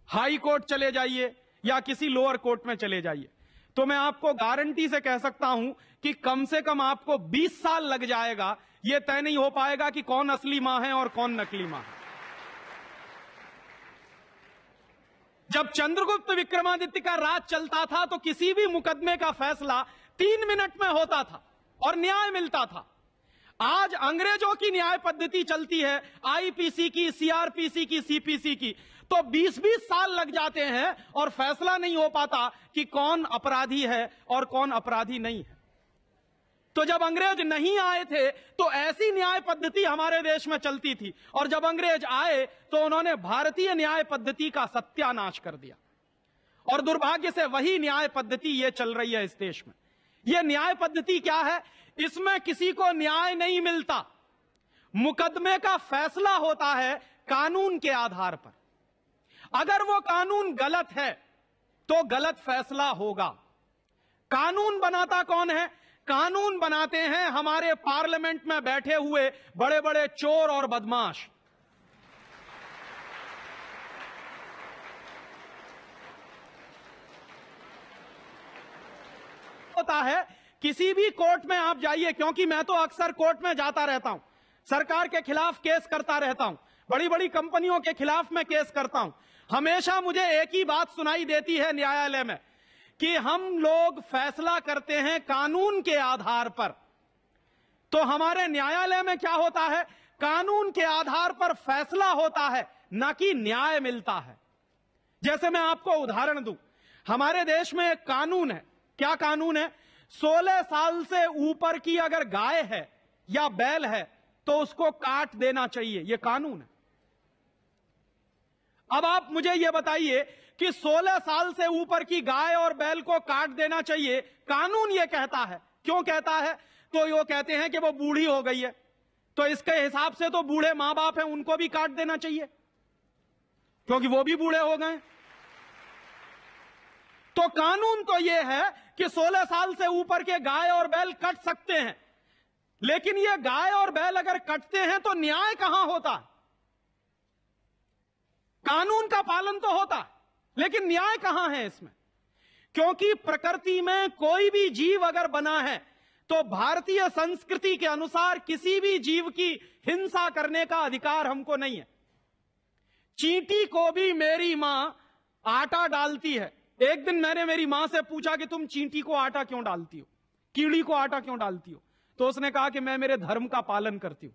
हाई कोर्ट चले जाइए या किसी लोअर कोर्ट में चले जाइए, तो मैं आपको गारंटी से कह सकता हूं कि कम से कम आपको 20 साल लग जाएगा। यह तय नहीं हो पाएगा कि कौन असली मां है और कौन नकली मां है। जब चंद्रगुप्त विक्रमादित्य का राज चलता था तो किसी भी मुकदमे का फैसला 3 मिनट में होता था और न्याय मिलता था। आज अंग्रेजों की न्याय पद्धति चलती है, आईपीसी की, सीआरपीसी की, सीपीसी की, तो 20-20 साल लग जाते हैं और फैसला नहीं हो पाता कि कौन अपराधी है और कौन अपराधी नहीं है। तो जब अंग्रेज नहीं आए थे तो ऐसी न्याय पद्धति हमारे देश में चलती थी, और जब अंग्रेज आए तो उन्होंने भारतीय न्याय पद्धति का सत्यानाश कर दिया, और दुर्भाग्य से वही न्याय पद्धति ये चल रही है इस देश में। यह न्याय पद्धति क्या है? इसमें किसी को न्याय नहीं मिलता, मुकदमे का फैसला होता है कानून के आधार पर। अगर वो कानून गलत है तो गलत फैसला होगा। कानून बनाता कौन है? कानून बनाते हैं हमारे पार्लियामेंट में बैठे हुए बड़े बड़े चोर और बदमाश। होता है किसी भी कोर्ट में आप जाइए, क्योंकि मैं तो अक्सर कोर्ट में जाता रहता हूं, सरकार के खिलाफ केस करता रहता हूं, बड़ी बड़ी कंपनियों के खिलाफ मैं केस करता हूं। हमेशा मुझे एक ही बात सुनाई देती है न्यायालय में कि हम लोग फैसला करते हैं कानून के आधार पर। तो हमारे न्यायालय में क्या होता है? कानून के आधार पर फैसला होता है, ना कि न्याय मिलता है। जैसे मैं आपको उदाहरण दूं, हमारे देश में एक कानून है। क्या कानून है? 16 साल से ऊपर की अगर गाय है या बैल है तो उसको काट देना चाहिए, यह कानून है। अब आप मुझे यह बताइए कि 16 साल से ऊपर की गाय और बैल को काट देना चाहिए, कानून यह कहता है। क्यों कहता है? तो वो कहते हैं कि वो बूढ़ी हो गई है, तो इसके हिसाब से तो बूढ़े मां बाप हैं, उनको भी काट देना चाहिए क्योंकि वो भी बूढ़े हो गए। तो कानून तो यह है कि 16 साल से ऊपर के गाय और बैल कट सकते हैं, लेकिन ये गाय और बैल अगर कटते हैं तो न्याय कहां होता है? कानून का पालन तो होता है, लेकिन न्याय कहां है इसमें? क्योंकि प्रकृति में कोई भी जीव अगर बना है तो भारतीय संस्कृति के अनुसार किसी भी जीव की हिंसा करने का अधिकार हमको नहीं है। चींटी को भी मेरी मां आटा डालती है। एक दिन मैंने मेरी मां से पूछा कि तुम चींटी को आटा क्यों डालती हो, कीड़ी को आटा क्यों डालती हो? तो उसने कहा कि मैं मेरे धर्म का पालन करती हूं।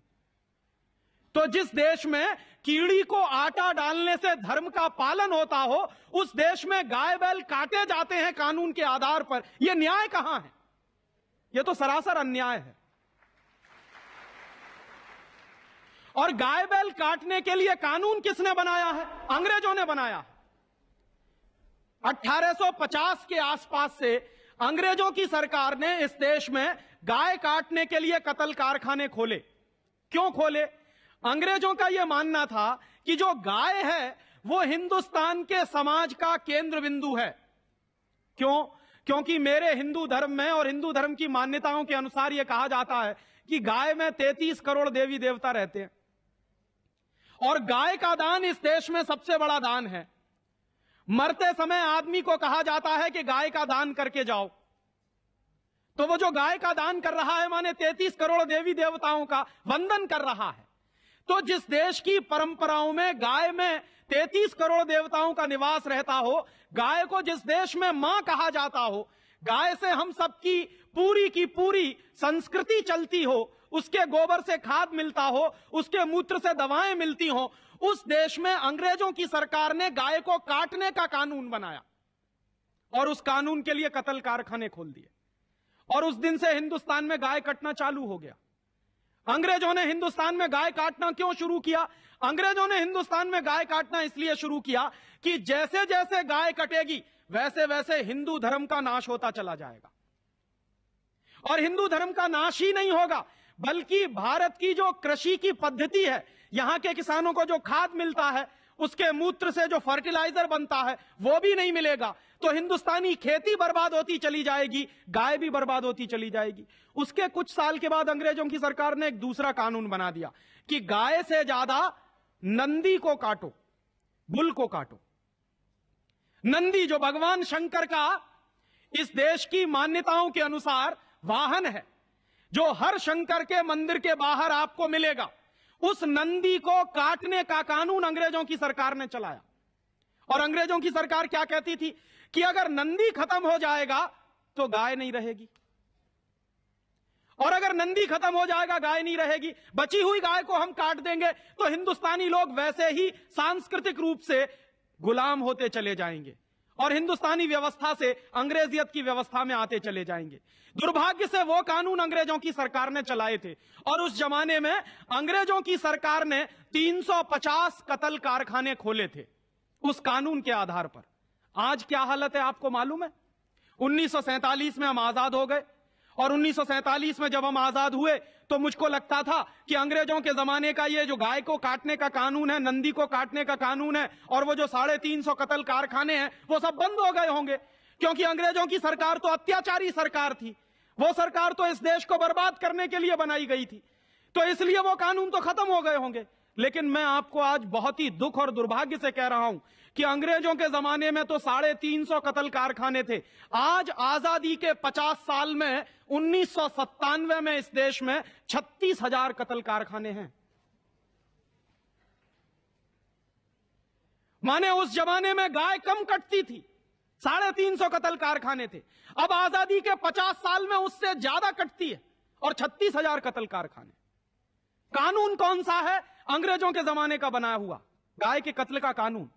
तो जिस देश में कीड़ी को आटा डालने से धर्म का पालन होता हो, उस देश में गाय बैल काटे जाते हैं कानून के आधार पर। यह न्याय कहां है? यह तो सरासर अन्याय है। और गाय बैल काटने के लिए कानून किसने बनाया है? अंग्रेजों ने बनाया है। 1850 के आसपास से अंग्रेजों की सरकार ने इस देश में गाय काटने के लिए कत्ल कारखाने खोले। क्यों खोले? अंग्रेजों का यह मानना था कि जो गाय है वो हिंदुस्तान के समाज का केंद्र बिंदु है। क्यों? क्योंकि मेरे हिंदू धर्म में और हिंदू धर्म की मान्यताओं के अनुसार यह कहा जाता है कि गाय में 33 करोड़ देवी देवता रहते हैं और गाय का दान इस देश में सबसे बड़ा दान है। मरते समय आदमी को कहा जाता है कि गाय का दान करके जाओ, तो वो जो गाय का दान कर रहा है माने 33 करोड़ देवी देवताओं का वंदन कर रहा है। तो जिस देश की परंपराओं में गाय में 33 करोड़ देवताओं का निवास रहता हो, गाय को जिस देश में मां कहा जाता हो, गाय से हम सबकी पूरी की पूरी संस्कृति चलती हो, उसके गोबर से खाद मिलता हो, उसके मूत्र से दवाएं मिलती हो, उस देश में अंग्रेजों की सरकार ने गाय को काटने का कानून बनाया और उस कानून के लिए कत्ल कारखाने खोल दिए और उस दिन से हिंदुस्तान में गाय कटना चालू हो गया। अंग्रेजों ने हिंदुस्तान में गाय काटना क्यों शुरू किया? अंग्रेजों ने हिंदुस्तान में गाय काटना इसलिए शुरू किया कि जैसे जैसे गाय कटेगी वैसे वैसे हिंदू धर्म का नाश होता चला जाएगा। और हिंदू धर्म का नाश ही नहीं होगा, बल्कि भारत की जो कृषि की पद्धति है, यहां के किसानों को जो खाद मिलता है, उसके मूत्र से जो फर्टिलाइजर बनता है वो भी नहीं मिलेगा। तो हिंदुस्तानी खेती बर्बाद होती चली जाएगी, गाय भी बर्बाद होती चली जाएगी। उसके कुछ साल के बाद अंग्रेजों की सरकार ने एक दूसरा कानून बना दिया कि गाय से ज्यादा नंदी को काटो, बुल को काटो। नंदी जो भगवान शंकर का इस देश की मान्यताओं के अनुसार वाहन है, जो हर शंकर के मंदिर के बाहर आपको मिलेगा, उस नंदी को काटने का कानून अंग्रेजों की सरकार ने चलाया। और अंग्रेजों की सरकार क्या कहती थी कि अगर नंदी खत्म हो जाएगा तो गाय नहीं रहेगी, और अगर नंदी खत्म हो जाएगा गाय नहीं रहेगी, बची हुई गाय को हम काट देंगे तो हिंदुस्तानी लोग वैसे ही सांस्कृतिक रूप से गुलाम होते चले जाएंगे और हिंदुस्तानी व्यवस्था से अंग्रेजियत की व्यवस्था में आते चले जाएंगे। दुर्भाग्य से वो कानून अंग्रेजों की सरकार ने चलाए थे और उस जमाने में अंग्रेजों की सरकार ने 350 कत्ल कारखाने खोले थे उस कानून के आधार पर। आज क्या हालत है आपको मालूम है? 1947 में हम आजाद हो गए और 1947 में जब हम आजाद हुए तो मुझको लगता था कि अंग्रेजों के जमाने का ये जो गाय को काटने का कानून है, नंदी को काटने का कानून है और वो जो 350 कत्ल कारखाने हैं वो सब बंद हो गए होंगे, क्योंकि अंग्रेजों की सरकार तो अत्याचारी सरकार थी। वो सरकार तो इस देश को बर्बाद करने के लिए बनाई गई थी, तो इसलिए वो कानून तो खत्म हो गए होंगे। लेकिन मैं आपको आज बहुत ही दुख और दुर्भाग्य से कह रहा हूं कि अंग्रेजों के जमाने में तो 350 कत्ल कारखाने थे। आज आजादी के 50 साल में 1997 में इस देश में 36,000 कत्ल कारखाने हैं। माने उस जमाने में गाय कम कटती थी, 350 कत्ल कारखाने थे। अब आजादी के 50 साल में उससे ज्यादा कटती है और 36,000 कत्ल कारखाने। कानून कौन सा है? अंग्रेजों के जमाने का बनाया हुआ गाय के कत्ल का कानून।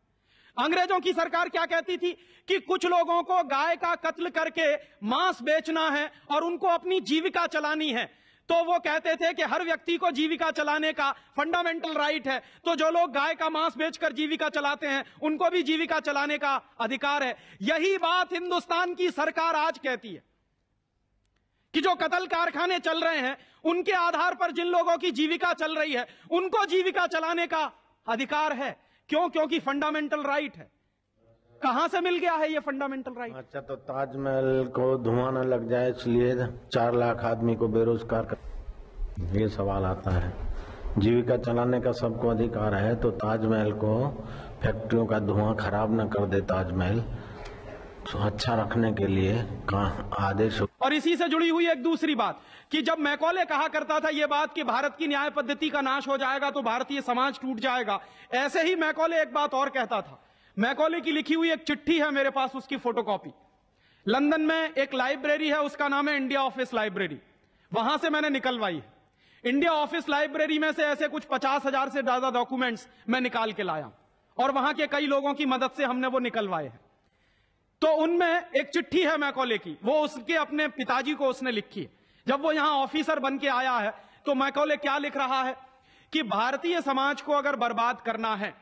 अंग्रेजों की सरकार क्या कहती थी कि कुछ लोगों को गाय का कत्ल करके मांस बेचना है और उनको अपनी जीविका चलानी है। तो वो कहते थे कि हर व्यक्ति को जीविका चलाने का फंडामेंटल राइट है, तो जो लोग गाय का मांस बेचकर जीविका चलाते हैं उनको भी जीविका चलाने का अधिकार है। यही बात हिंदुस्तान की सरकार आज कहती है कि जो कत्ल कारखाने चल रहे हैं उनके आधार पर जिन लोगों की जीविका चल रही है उनको जीविका चलाने का अधिकार है। क्यों? क्योंकि फंडामेंटल राइट है। कहां से मिल गया है ये फंडामेंटल राइट? अच्छा, तो ताजमहल को धुआं न लग जाए इसलिए 4 लाख आदमी को बेरोजगार कर, ये सवाल आता है। जीविका चलाने का सबको अधिकार है, तो ताजमहल को फैक्ट्रियों का धुआं खराब न कर दे ताजमहल, तो अच्छा रखने के लिए आदेश। और इसी से जुड़ी हुई एक दूसरी बात कि जब मैकॉले कहा करता था यह बात कि भारत की न्याय पद्धति का नाश हो जाएगा तो भारतीय समाज टूट जाएगा, ऐसे ही मैकॉले एक बात और कहता था। मैकॉले की लिखी हुई एक चिट्ठी है मेरे पास, उसकी फोटोकॉपी। लंदन में एक लाइब्रेरी है, उसका नाम है इंडिया ऑफिस लाइब्रेरी, वहां से मैंने निकलवाई है। इंडिया ऑफिस लाइब्रेरी में से ऐसे कुछ 50,000 से ज्यादा डॉक्यूमेंट्स मैं निकाल के लाया और वहां के कई लोगों की मदद से हमने वो निकलवाए हैं। तो उनमें एक चिट्ठी है मैकॉले की, वो उसके अपने पिताजी को उसने लिखी है। जब वो यहां ऑफिसर बन के आया है तो मैकॉले क्या लिख रहा है कि भारतीय समाज को अगर बर्बाद करना है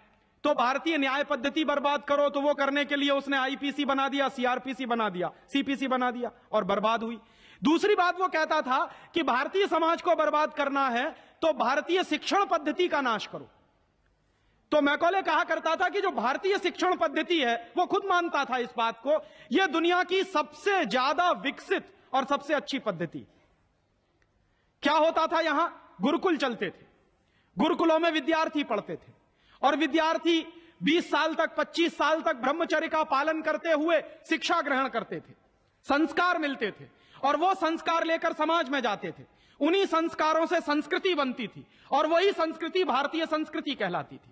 तो भारतीय न्याय पद्धति बर्बाद करो। तो वो करने के लिए उसने आईपीसी बना दिया, सीआरपीसी बना दिया, सीपीसी बना दिया और बर्बाद हुई। दूसरी बात वो कहता था कि भारतीय समाज को बर्बाद करना है तो भारतीय शिक्षण पद्धति का नाश करो। तो मैकॉले कहा करता था कि जो भारतीय शिक्षण पद्धति है, वो खुद मानता था इस बात को, यह दुनिया की सबसे ज्यादा विकसित और सबसे अच्छी पद्धति। क्या होता था? यहां गुरुकुल चलते थे, गुरुकुलों में विद्यार्थी पढ़ते थे और विद्यार्थी 20 साल तक, 25 साल तक ब्रह्मचर्य का पालन करते हुए शिक्षा ग्रहण करते थे, संस्कार मिलते थे और वो संस्कार लेकर समाज में जाते थे। उन्हीं संस्कारों से संस्कृति बनती थी और वही संस्कृति भारतीय संस्कृति कहलाती थी।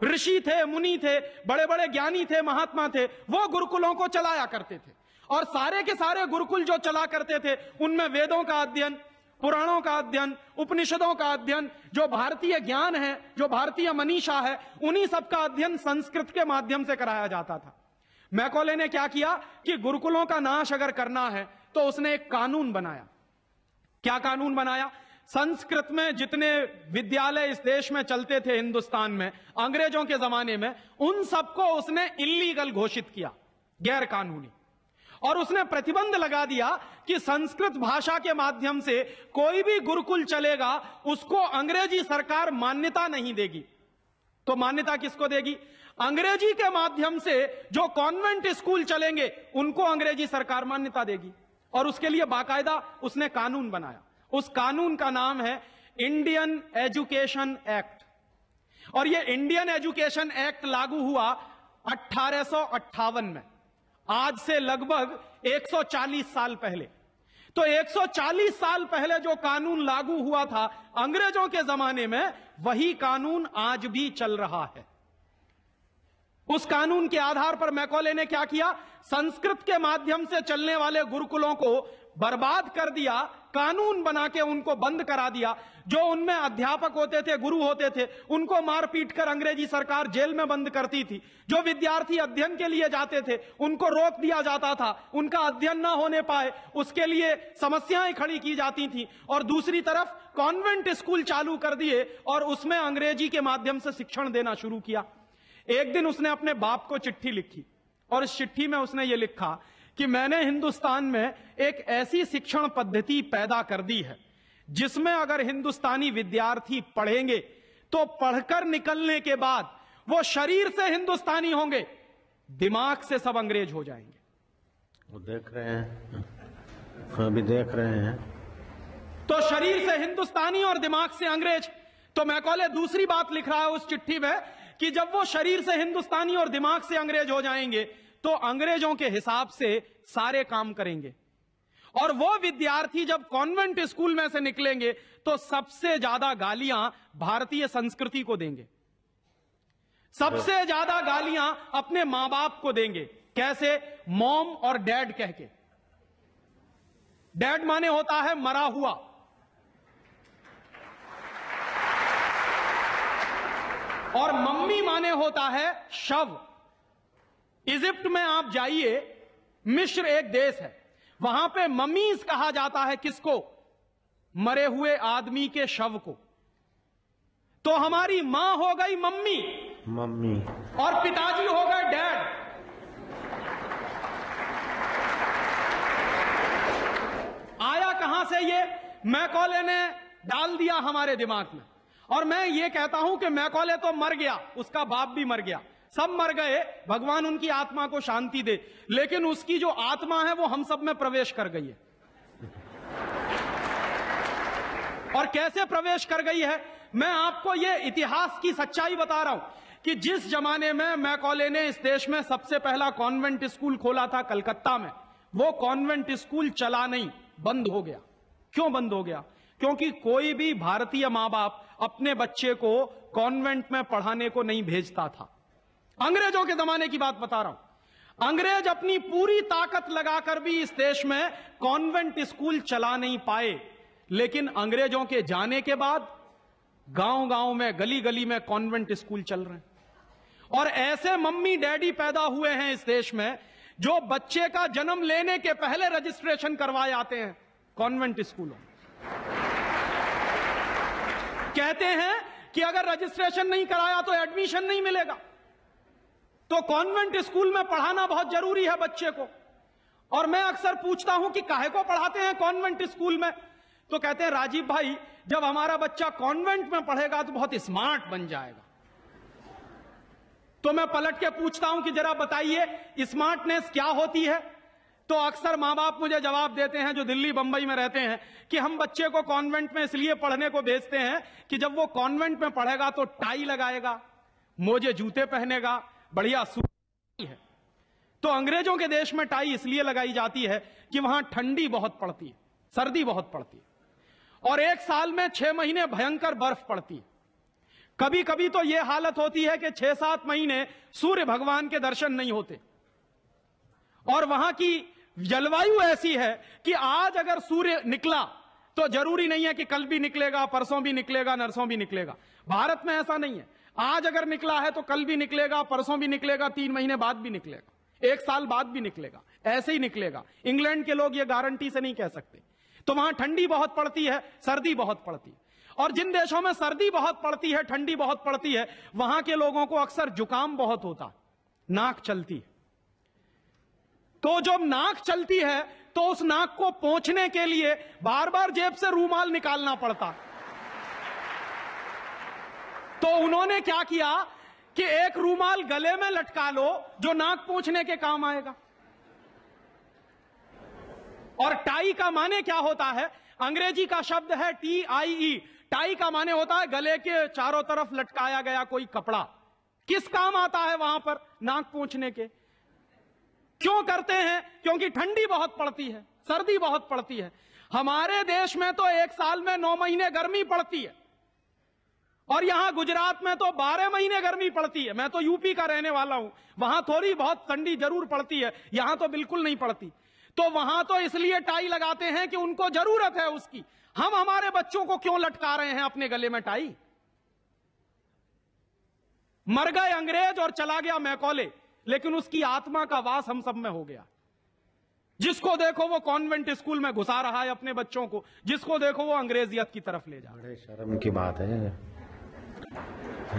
ऋषि थे, मुनि थे, बड़े बड़े ज्ञानी थे, महात्मा थे, वो गुरुकुलों को चलाया करते थे और सारे के सारे गुरुकुल जो चला करते थे उनमें वेदों का अध्ययन, पुराणों का अध्ययन, उपनिषदों का अध्ययन, जो भारतीय ज्ञान है, जो भारतीय मनीषा है, उन्हीं सब का अध्ययन संस्कृत के माध्यम से कराया जाता था। मैकॉले ने क्या किया कि गुरुकुलों का नाश अगर करना है तो उसने एक कानून बनाया। क्या कानून बनाया? संस्कृत में जितने विद्यालय इस देश में चलते थे हिंदुस्तान में अंग्रेजों के जमाने में, उन सबको उसने इल्लीगल घोषित किया, गैर कानूनी। और उसने प्रतिबंध लगा दिया कि संस्कृत भाषा के माध्यम से कोई भी गुरुकुल चलेगा उसको अंग्रेजी सरकार मान्यता नहीं देगी। तो मान्यता किसको देगी? अंग्रेजी के माध्यम से जो कॉन्वेंट स्कूल चलेंगे उनको अंग्रेजी सरकार मान्यता देगी। और उसके लिए बाकायदा उसने कानून बनाया। उस कानून का नाम है इंडियन एजुकेशन एक्ट। और यह इंडियन एजुकेशन एक्ट लागू हुआ 1858 में, आज से लगभग 140 साल पहले। तो 140 साल पहले जो कानून लागू हुआ था अंग्रेजों के जमाने में, वही कानून आज भी चल रहा है। उस कानून के आधार पर मैकॉले ने क्या किया? संस्कृत के माध्यम से चलने वाले गुरुकुलों को बर्बाद कर दिया, कानून बना के उनको बंद करा दिया। जो उनमें अध्यापक होते थे, गुरु होते थे, उनको मार पीट कर अंग्रेजी सरकार जेल में बंद करती थी। जो विद्यार्थी अध्ययन के लिए जाते थे उनको रोक दिया जाता था, उनका अध्ययन ना होने पाए उसके लिए समस्याएं खड़ी की जाती थी। और दूसरी तरफ कॉन्वेंट स्कूल चालू कर दिए और उसमें अंग्रेजी के माध्यम से शिक्षण देना शुरू किया। एक दिन उसने अपने बाप को चिट्ठी लिखी और इस चिट्ठी में उसने ये लिखा कि मैंने हिंदुस्तान में एक ऐसी शिक्षण पद्धति पैदा कर दी है जिसमें अगर हिंदुस्तानी विद्यार्थी पढ़ेंगे तो पढ़कर निकलने के बाद वो शरीर से हिंदुस्तानी होंगे, दिमाग से सब अंग्रेज हो जाएंगे। वो देख रहे हैं, अभी देख रहे हैं। तो शरीर से हिंदुस्तानी और दिमाग से अंग्रेज। तो मैकॉले दूसरी बात लिख रहा है उस चिट्ठी में कि जब वो शरीर से हिंदुस्तानी और दिमाग से अंग्रेज हो जाएंगे तो अंग्रेजों के हिसाब से सारे काम करेंगे। और वो विद्यार्थी जब कॉन्वेंट स्कूल में से निकलेंगे तो सबसे ज्यादा गालियां भारतीय संस्कृति को देंगे, सबसे ज्यादा गालियां अपने मां बाप को देंगे। कैसे? मॉम और डैड कह के। डैड माने होता है मरा हुआ, और मम्मी माने होता है शव। इजिप्ट में आप जाइए, मिस्र एक देश है, वहां पे मम्मीज कहा जाता है किसको? मरे हुए आदमी के शव को। तो हमारी मां हो गई मम्मी, मम्मी, और पिताजी हो गए डैड। आया कहां से ये? मैकॉले ने डाल दिया हमारे दिमाग में। और मैं ये कहता हूं कि मैकॉले तो मर गया, उसका बाप भी मर गया, सब मर गए, भगवान उनकी आत्मा को शांति दे, लेकिन उसकी जो आत्मा है वो हम सब में प्रवेश कर गई है। और कैसे प्रवेश कर गई है? मैं आपको ये इतिहास की सच्चाई बता रहा हूं कि जिस जमाने में मैकॉले ने इस देश में सबसे पहला कॉन्वेंट स्कूल खोला था कलकत्ता में, वो कॉन्वेंट स्कूल चला नहीं, बंद हो गया। क्यों बंद हो गया? क्योंकि कोई भी भारतीय मां बाप अपने बच्चे को कॉन्वेंट में पढ़ाने को नहीं भेजता था। अंग्रेजों के जमाने की बात बता रहा हूं। अंग्रेज अपनी पूरी ताकत लगाकर भी इस देश में कॉन्वेंट स्कूल चला नहीं पाए, लेकिन अंग्रेजों के जाने के बाद गांव गांव में, गली गली में कॉन्वेंट स्कूल चल रहे हैं। और ऐसे मम्मी डैडी पैदा हुए हैं इस देश में जो बच्चे का जन्म लेने के पहले रजिस्ट्रेशन करवाए आते हैं कॉन्वेंट स्कूलों। कहते हैं कि अगर रजिस्ट्रेशन नहीं कराया तो एडमिशन नहीं मिलेगा। तो कॉन्वेंट स्कूल में पढ़ाना बहुत जरूरी है बच्चे को। और मैं अक्सर पूछता हूं कि काहे को पढ़ाते हैं कॉन्वेंट स्कूल में? तो कहते हैं राजीव भाई, जब हमारा बच्चा कॉन्वेंट में पढ़ेगा तो बहुत स्मार्ट बन जाएगा। तो मैं पलट के पूछता हूं कि जरा बताइए स्मार्टनेस क्या होती है? तो अक्सर मां बाप मुझे जवाब देते हैं जो दिल्ली बंबई में रहते हैं कि हम बच्चे को कॉन्वेंट में इसलिए पढ़ने को भेजते हैं कि जब वो कॉन्वेंट में पढ़ेगा तो टाई लगाएगा, मोजे जूते पहनेगा, बढ़िया सूट है। तो अंग्रेजों के देश में टाई इसलिए लगाई जाती है कि वहां ठंडी बहुत पड़ती है, सर्दी बहुत पड़ती है, और एक साल में 6 महीने भयंकर बर्फ पड़ती है। कभी कभी तो यह हालत होती है कि 6-7 महीने सूर्य भगवान के दर्शन नहीं होते। और वहां की जलवायु ऐसी है कि आज अगर सूर्य निकला तो जरूरी नहीं है कि कल भी निकलेगा, परसों भी निकलेगा, नरसों भी निकलेगा। भारत में ऐसा नहीं है। आज अगर निकला है तो कल भी निकलेगा, परसों भी निकलेगा, 3 महीने बाद भी निकलेगा, 1 साल बाद भी निकलेगा, ऐसे ही निकलेगा। इंग्लैंड के लोग ये गारंटी से नहीं कह सकते। तो वहां ठंडी बहुत पड़ती है, सर्दी बहुत पड़ती है। और जिन देशों में सर्दी बहुत पड़ती है, ठंडी बहुत पड़ती है, वहां के लोगों को अक्सर जुकाम बहुत होता है, नाक चलती है। तो जब नाक चलती है तो उस नाक को पोंछने के लिए बार बार जेब से रूमाल निकालना पड़ता। तो उन्होंने क्या किया कि एक रूमाल गले में लटका लो जो नाक पोंछने के काम आएगा। और टाई का माने क्या होता है? अंग्रेजी का शब्द है TIE। टाई का माने होता है गले के चारों तरफ लटकाया गया कोई कपड़ा। किस काम आता है वहां पर? नाक पोंछने के। क्यों करते हैं? क्योंकि ठंडी बहुत पड़ती है, सर्दी बहुत पड़ती है। हमारे देश में तो 1 साल में 9 महीने गर्मी पड़ती है, और यहां गुजरात में तो 12 महीने गर्मी पड़ती है। मैं तो यूपी का रहने वाला हूं, वहां थोड़ी बहुत ठंडी जरूर पड़ती है, यहां तो बिल्कुल नहीं पड़ती। तो वहां तो इसलिए टाई लगाते हैं कि उनको जरूरत है उसकी। हम हमारे बच्चों को क्यों लटका रहे हैं अपने गले में टाई? मर गए अंग्रेज और चला गया मैकॉले, लेकिन उसकी आत्मा का वास हम सब में हो गया। जिसको देखो वो कॉन्वेंट स्कूल में घुसा रहा है अपने बच्चों को, जिसको देखो वो अंग्रेजियत की तरफ ले जा रहा है। बड़े शर्म की बात है,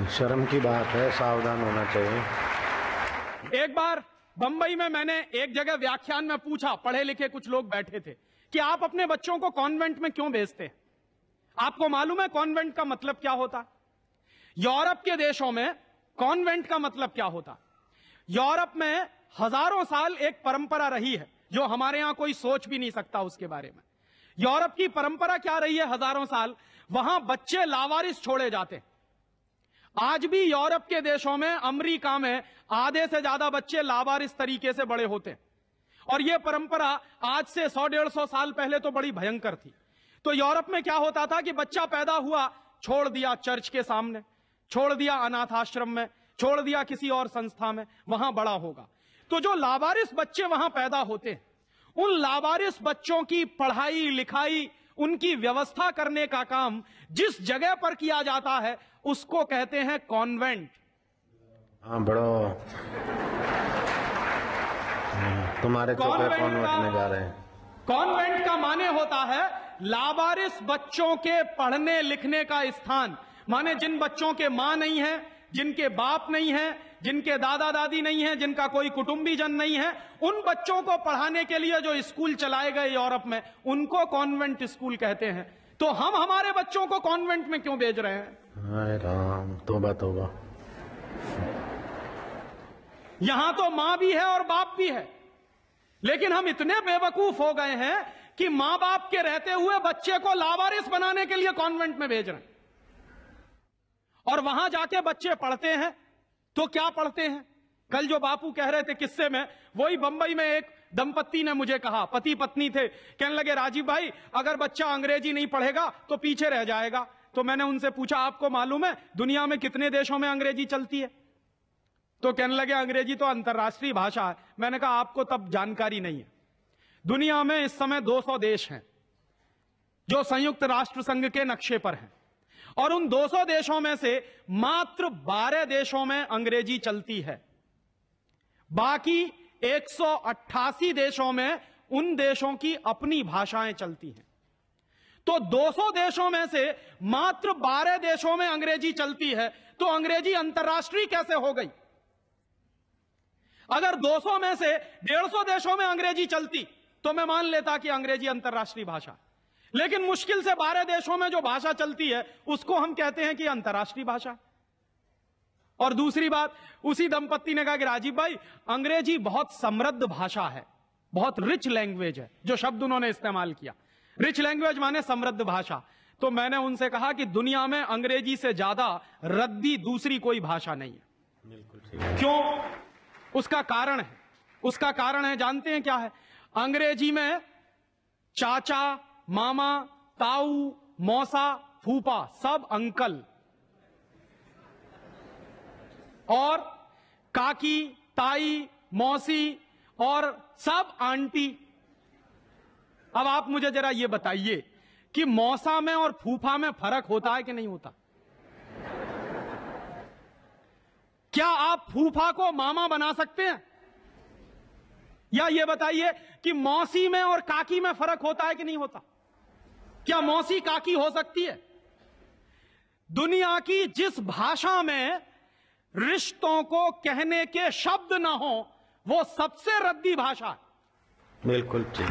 शर्म की बात है, सावधान होना चाहिए। एक बार बंबई में मैंने एक जगह व्याख्यान में पूछा, पढ़े लिखे कुछ लोग बैठे थे, कि आप अपने बच्चों को कॉन्वेंट में क्यों भेजते हैं? आपको मालूम है कॉन्वेंट का मतलब क्या होता? यूरोप के देशों में कॉन्वेंट का मतलब क्या होता? यूरोप में हजारों साल एक परंपरा रही है जो हमारे यहां कोई सोच भी नहीं सकता उसके बारे में। यूरोप की परंपरा क्या रही है हजारों साल? वहां बच्चे लावारिस छोड़े जाते हैं। आज भी यूरोप के देशों में, अमेरिका में आधे से ज्यादा बच्चे लावारिस तरीके से बड़े होते हैं। और यह परंपरा आज से 100-150 साल पहले तो बड़ी भयंकर थी। तो यूरोप में क्या होता था कि बच्चा पैदा हुआ, छोड़ दिया चर्च के सामने, छोड़ दिया अनाथ आश्रम में, छोड़ दिया किसी और संस्था में, वहां बड़ा होगा। तो जो लावारिस बच्चे वहां पैदा होते हैं, उन लावारिस बच्चों की पढ़ाई लिखाई, उनकी व्यवस्था करने का काम जिस जगह पर किया जाता है उसको कहते हैं कॉन्वेंट। हाँ, बड़ो तुम्हारे छोटे कॉन्वेंट कॉन्वेंट में जा रहे हैं। कॉन्वेंट का माने होता है लावारिस बच्चों के पढ़ने लिखने का स्थान। माने जिन बच्चों के मां नहीं है, जिनके बाप नहीं है, जिनके दादा दादी नहीं है, जिनका कोई कुटुंबीजन नहीं है, उन बच्चों को पढ़ाने के लिए जो स्कूल चलाए गए यूरोप में, उनको कॉन्वेंट स्कूल कहते हैं। तो हम हमारे बच्चों को कॉन्वेंट में क्यों भेज रहे हैं? हाय राम, तौबा तौबा। यहां तो मां भी है और बाप भी है, लेकिन हम इतने बेवकूफ हो गए हैं कि मां बाप के रहते हुए बच्चे को लावारिस बनाने के लिए कॉन्वेंट में भेज रहे हैं। और वहां जाके बच्चे पढ़ते हैं तो क्या पढ़ते हैं? कल जो बापू कह रहे थे किस्से में, वही बंबई में एक दंपत्ति ने मुझे कहा, पति पत्नी थे, कहने लगे राजीव भाई अगर बच्चा अंग्रेजी नहीं पढ़ेगा तो पीछे रह जाएगा। तो मैंने उनसे पूछा आपको मालूम है दुनिया में कितने देशों में अंग्रेजी चलती है? तो कहने लगे अंग्रेजी तो अंतर्राष्ट्रीय भाषा है। मैंने कहा आपको तब जानकारी नहीं है। दुनिया में इस समय 200 देश हैं जो संयुक्त राष्ट्र संघ के नक्शे पर हैं, और उन 200 देशों में से मात्र 12 देशों में अंग्रेजी चलती है। बाकी 188 देशों में उन देशों की अपनी भाषाएं चलती हैं। तो 200 देशों में से मात्र 12 देशों में अंग्रेजी चलती है, तो अंग्रेजी अंतर्राष्ट्रीय कैसे हो गई? अगर 200 में से 150 देशों में अंग्रेजी चलती तो मैं मान लेता कि अंग्रेजी अंतर्राष्ट्रीय भाषा, लेकिन मुश्किल से 12 देशों में जो भाषा चलती है उसको हम कहते हैं कि अंतर्राष्ट्रीय भाषा। और दूसरी बात, उसी दंपत्ति ने कहा कि राजीव भाई अंग्रेजी बहुत समृद्ध भाषा है, बहुत रिच लैंग्वेज है। जो शब्द उन्होंने इस्तेमाल किया, रिच लैंग्वेज माने समृद्ध भाषा। तो मैंने उनसे कहा कि दुनिया में अंग्रेजी से ज्यादा रद्दी दूसरी कोई भाषा नहीं है। बिल्कुल। क्यों? उसका कारण है, उसका कारण है जानते हैं क्या है? अंग्रेजी में चाचा, मामा, ताऊ, मौसा, फूफा सब अंकल, और काकी, ताई, मौसी और सब आंटी। अब आप मुझे जरा यह बताइए कि मौसा में और फूफा में फर्क होता है कि नहीं होता? क्या आप फूफा को मामा बना सकते हैं? या यह बताइए कि मौसी में और काकी में फर्क होता है कि नहीं होता? क्या मौसी काकी हो सकती है? दुनिया की जिस भाषा में रिश्तों को कहने के शब्द ना हो वो सबसे रद्दी भाषा है। बिल्कुल ठीक।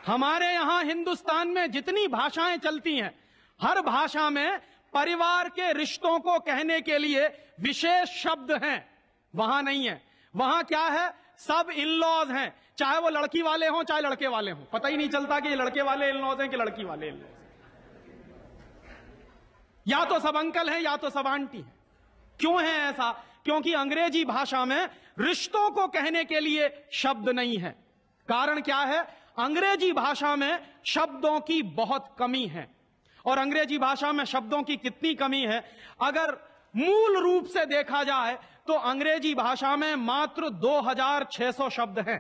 हमारे यहां हिंदुस्तान में जितनी भाषाएं चलती हैं, हर भाषा में परिवार के रिश्तों को कहने के लिए विशेष शब्द हैं। वहां नहीं है। वहां क्या है? सब इन-लॉज हैं, चाहे वो लड़की वाले हों चाहे लड़के वाले हों। पता ही नहीं चलता कि ये लड़के वाले इन-लॉज हैं कि लड़की वाले इन-लॉज। या तो सब अंकल हैं या तो सब आंटी हैं। क्यों है ऐसा? क्योंकि अंग्रेजी भाषा में रिश्तों को कहने के लिए शब्द नहीं है। कारण क्या है? अंग्रेजी भाषा में शब्दों की बहुत कमी है। और अंग्रेजी भाषा में शब्दों की कितनी कमी है? अगर मूल रूप से देखा जाए तो अंग्रेजी भाषा में मात्र 2600 शब्द हैं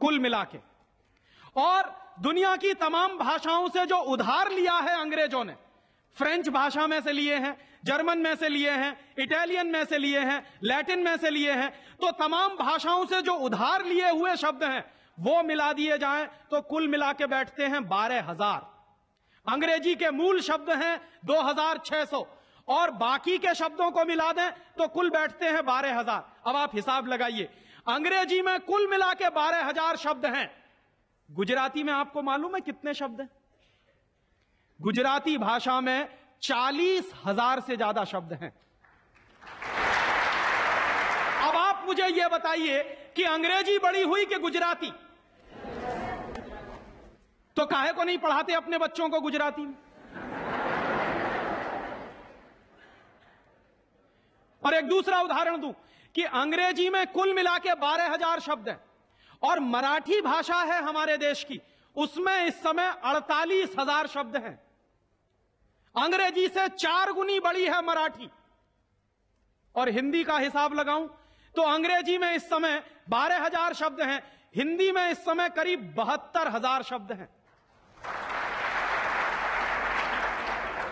कुल मिला के। और दुनिया की तमाम भाषाओं से जो उधार लिया है अंग्रेजों ने, फ्रेंच भाषा में से लिए हैं, जर्मन में से लिए हैं, इटालियन में से लिए हैं, लैटिन में से लिए हैं, तो तमाम भाषाओं से जो उधार लिए हुए शब्द हैं वो मिला दिए जाएं तो कुल मिला के बैठते हैं 12,000। अंग्रेजी के मूल शब्द हैं 2600 और बाकी के शब्दों को मिला दें तो कुल बैठते हैं 12,000। अब आप हिसाब लगाइए, अंग्रेजी में कुल मिला के 12,000 शब्द हैं। गुजराती में आपको मालूम है कितने शब्द हैं? गुजराती भाषा में 40,000 से ज्यादा शब्द हैं। अब आप मुझे यह बताइए कि अंग्रेजी बड़ी हुई कि गुजराती? तो काहे को नहीं पढ़ाते अपने बच्चों को गुजराती में? और एक दूसरा उदाहरण दूं कि अंग्रेजी में कुल मिला के 12,000 शब्द हैं और मराठी भाषा है हमारे देश की, उसमें इस समय 48,000 शब्द हैं। अंग्रेजी से 4 गुनी बड़ी है मराठी। और हिंदी का हिसाब लगाऊं तो अंग्रेजी में इस समय 12,000 शब्द हैं, हिंदी में इस समय करीब 72,000 शब्द हैं।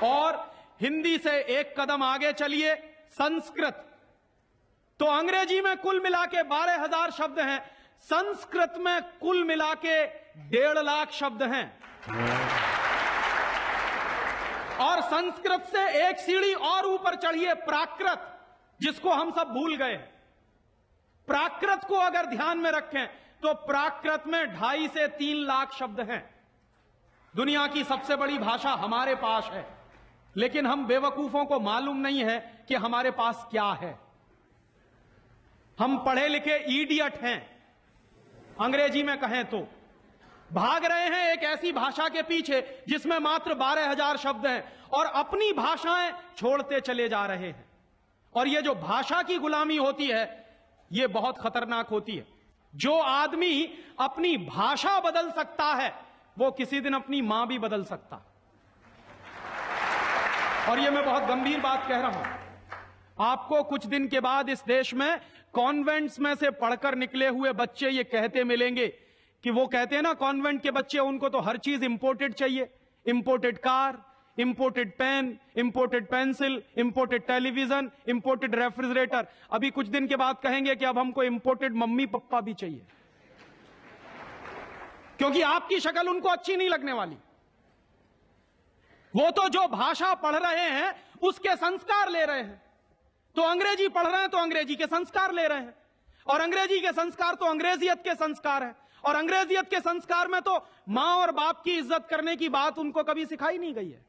और हिंदी से एक कदम आगे चलिए, संस्कृत, तो अंग्रेजी में कुल मिला के 12,000 शब्द हैं, संस्कृत में कुल मिला के 1.5 लाख शब्द हैं। और संस्कृत से एक सीढ़ी और ऊपर चढ़िए, प्राकृत, जिसको हम सब भूल गए। प्राकृत को अगर ध्यान में रखें तो प्राकृत में 2.5 से 3 लाख शब्द हैं। दुनिया की सबसे बड़ी भाषा हमारे पास है, लेकिन हम बेवकूफों को मालूम नहीं है कि हमारे पास क्या है। हम पढ़े लिखे इडियट हैं, अंग्रेजी में कहें तो। भाग रहे हैं एक ऐसी भाषा के पीछे जिसमें मात्र 12,000 शब्द हैं, और अपनी भाषाएं छोड़ते चले जा रहे हैं। और ये जो भाषा की गुलामी होती है, ये बहुत खतरनाक होती है। जो आदमी अपनी भाषा बदल सकता है, वो किसी दिन अपनी मां भी बदल सकता। और ये मैं बहुत गंभीर बात कह रहा हूं। आपको कुछ दिन के बाद इस देश में कॉन्वेंट्स में से पढ़कर निकले हुए बच्चे ये कहते मिलेंगे कि वो कहते हैं ना, कॉन्वेंट के बच्चे, उनको तो हर चीज इंपोर्टेड चाहिए। Imported car, imported pen, imported pencil, imported television, imported refrigerator. अभी कुछ दिन के बाद कहेंगे कि अब हमको इंपोर्टेड मम्मी पापा भी चाहिए, क्योंकि आपकी शक्ल उनको अच्छी नहीं लगने वाली। वो तो जो भाषा पढ़ रहे हैं उसके संस्कार ले रहे हैं। तो अंग्रेजी पढ़ रहे हैं तो अंग्रेजी के संस्कार ले रहे हैं, और अंग्रेजी के संस्कार तो अंग्रेजियत के संस्कार हैं। और अंग्रेजियत के संस्कार में तो मां और बाप की इज्जत करने की बात उनको कभी सिखाई नहीं गई है।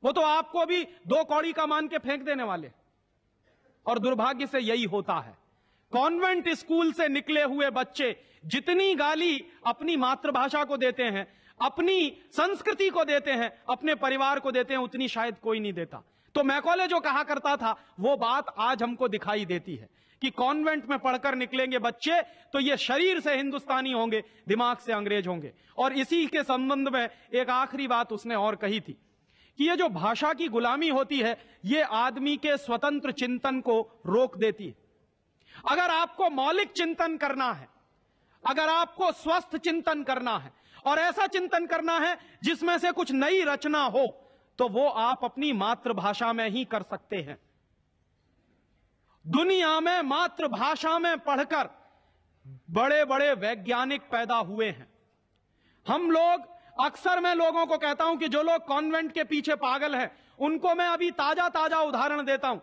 वो तो आपको भी 2 कौड़ी का मान के फेंक देने वाले। और दुर्भाग्य से यही होता है। कॉन्वेंट स्कूल से निकले हुए बच्चे जितनी गाली अपनी मातृभाषा को देते हैं, अपनी संस्कृति को देते हैं, अपने परिवार को देते हैं, उतनी शायद कोई नहीं देता। तो मैकॉले जो कहा करता था, वो बात आज हमको दिखाई देती है कि कॉन्वेंट में पढ़कर निकलेंगे बच्चे तो ये शरीर से हिंदुस्तानी होंगे, दिमाग से अंग्रेज होंगे। और इसी के संबंध में एक आखिरी बात उसने और कही थी कि ये जो भाषा की गुलामी होती है, ये आदमी के स्वतंत्र चिंतन को रोक देती है। अगर आपको मौलिक चिंतन करना है, अगर आपको स्वस्थ चिंतन करना है, और ऐसा चिंतन करना है जिसमें से कुछ नई रचना हो, तो वो आप अपनी मातृभाषा में ही कर सकते हैं। दुनिया में मातृभाषा में पढ़कर बड़े बड़े वैज्ञानिक पैदा हुए हैं। हम लोग, अक्सर मैं लोगों को कहता हूं कि जो लोग कॉन्वेंट के पीछे पागल हैं, उनको मैं अभी ताजा ताजा उदाहरण देता हूं।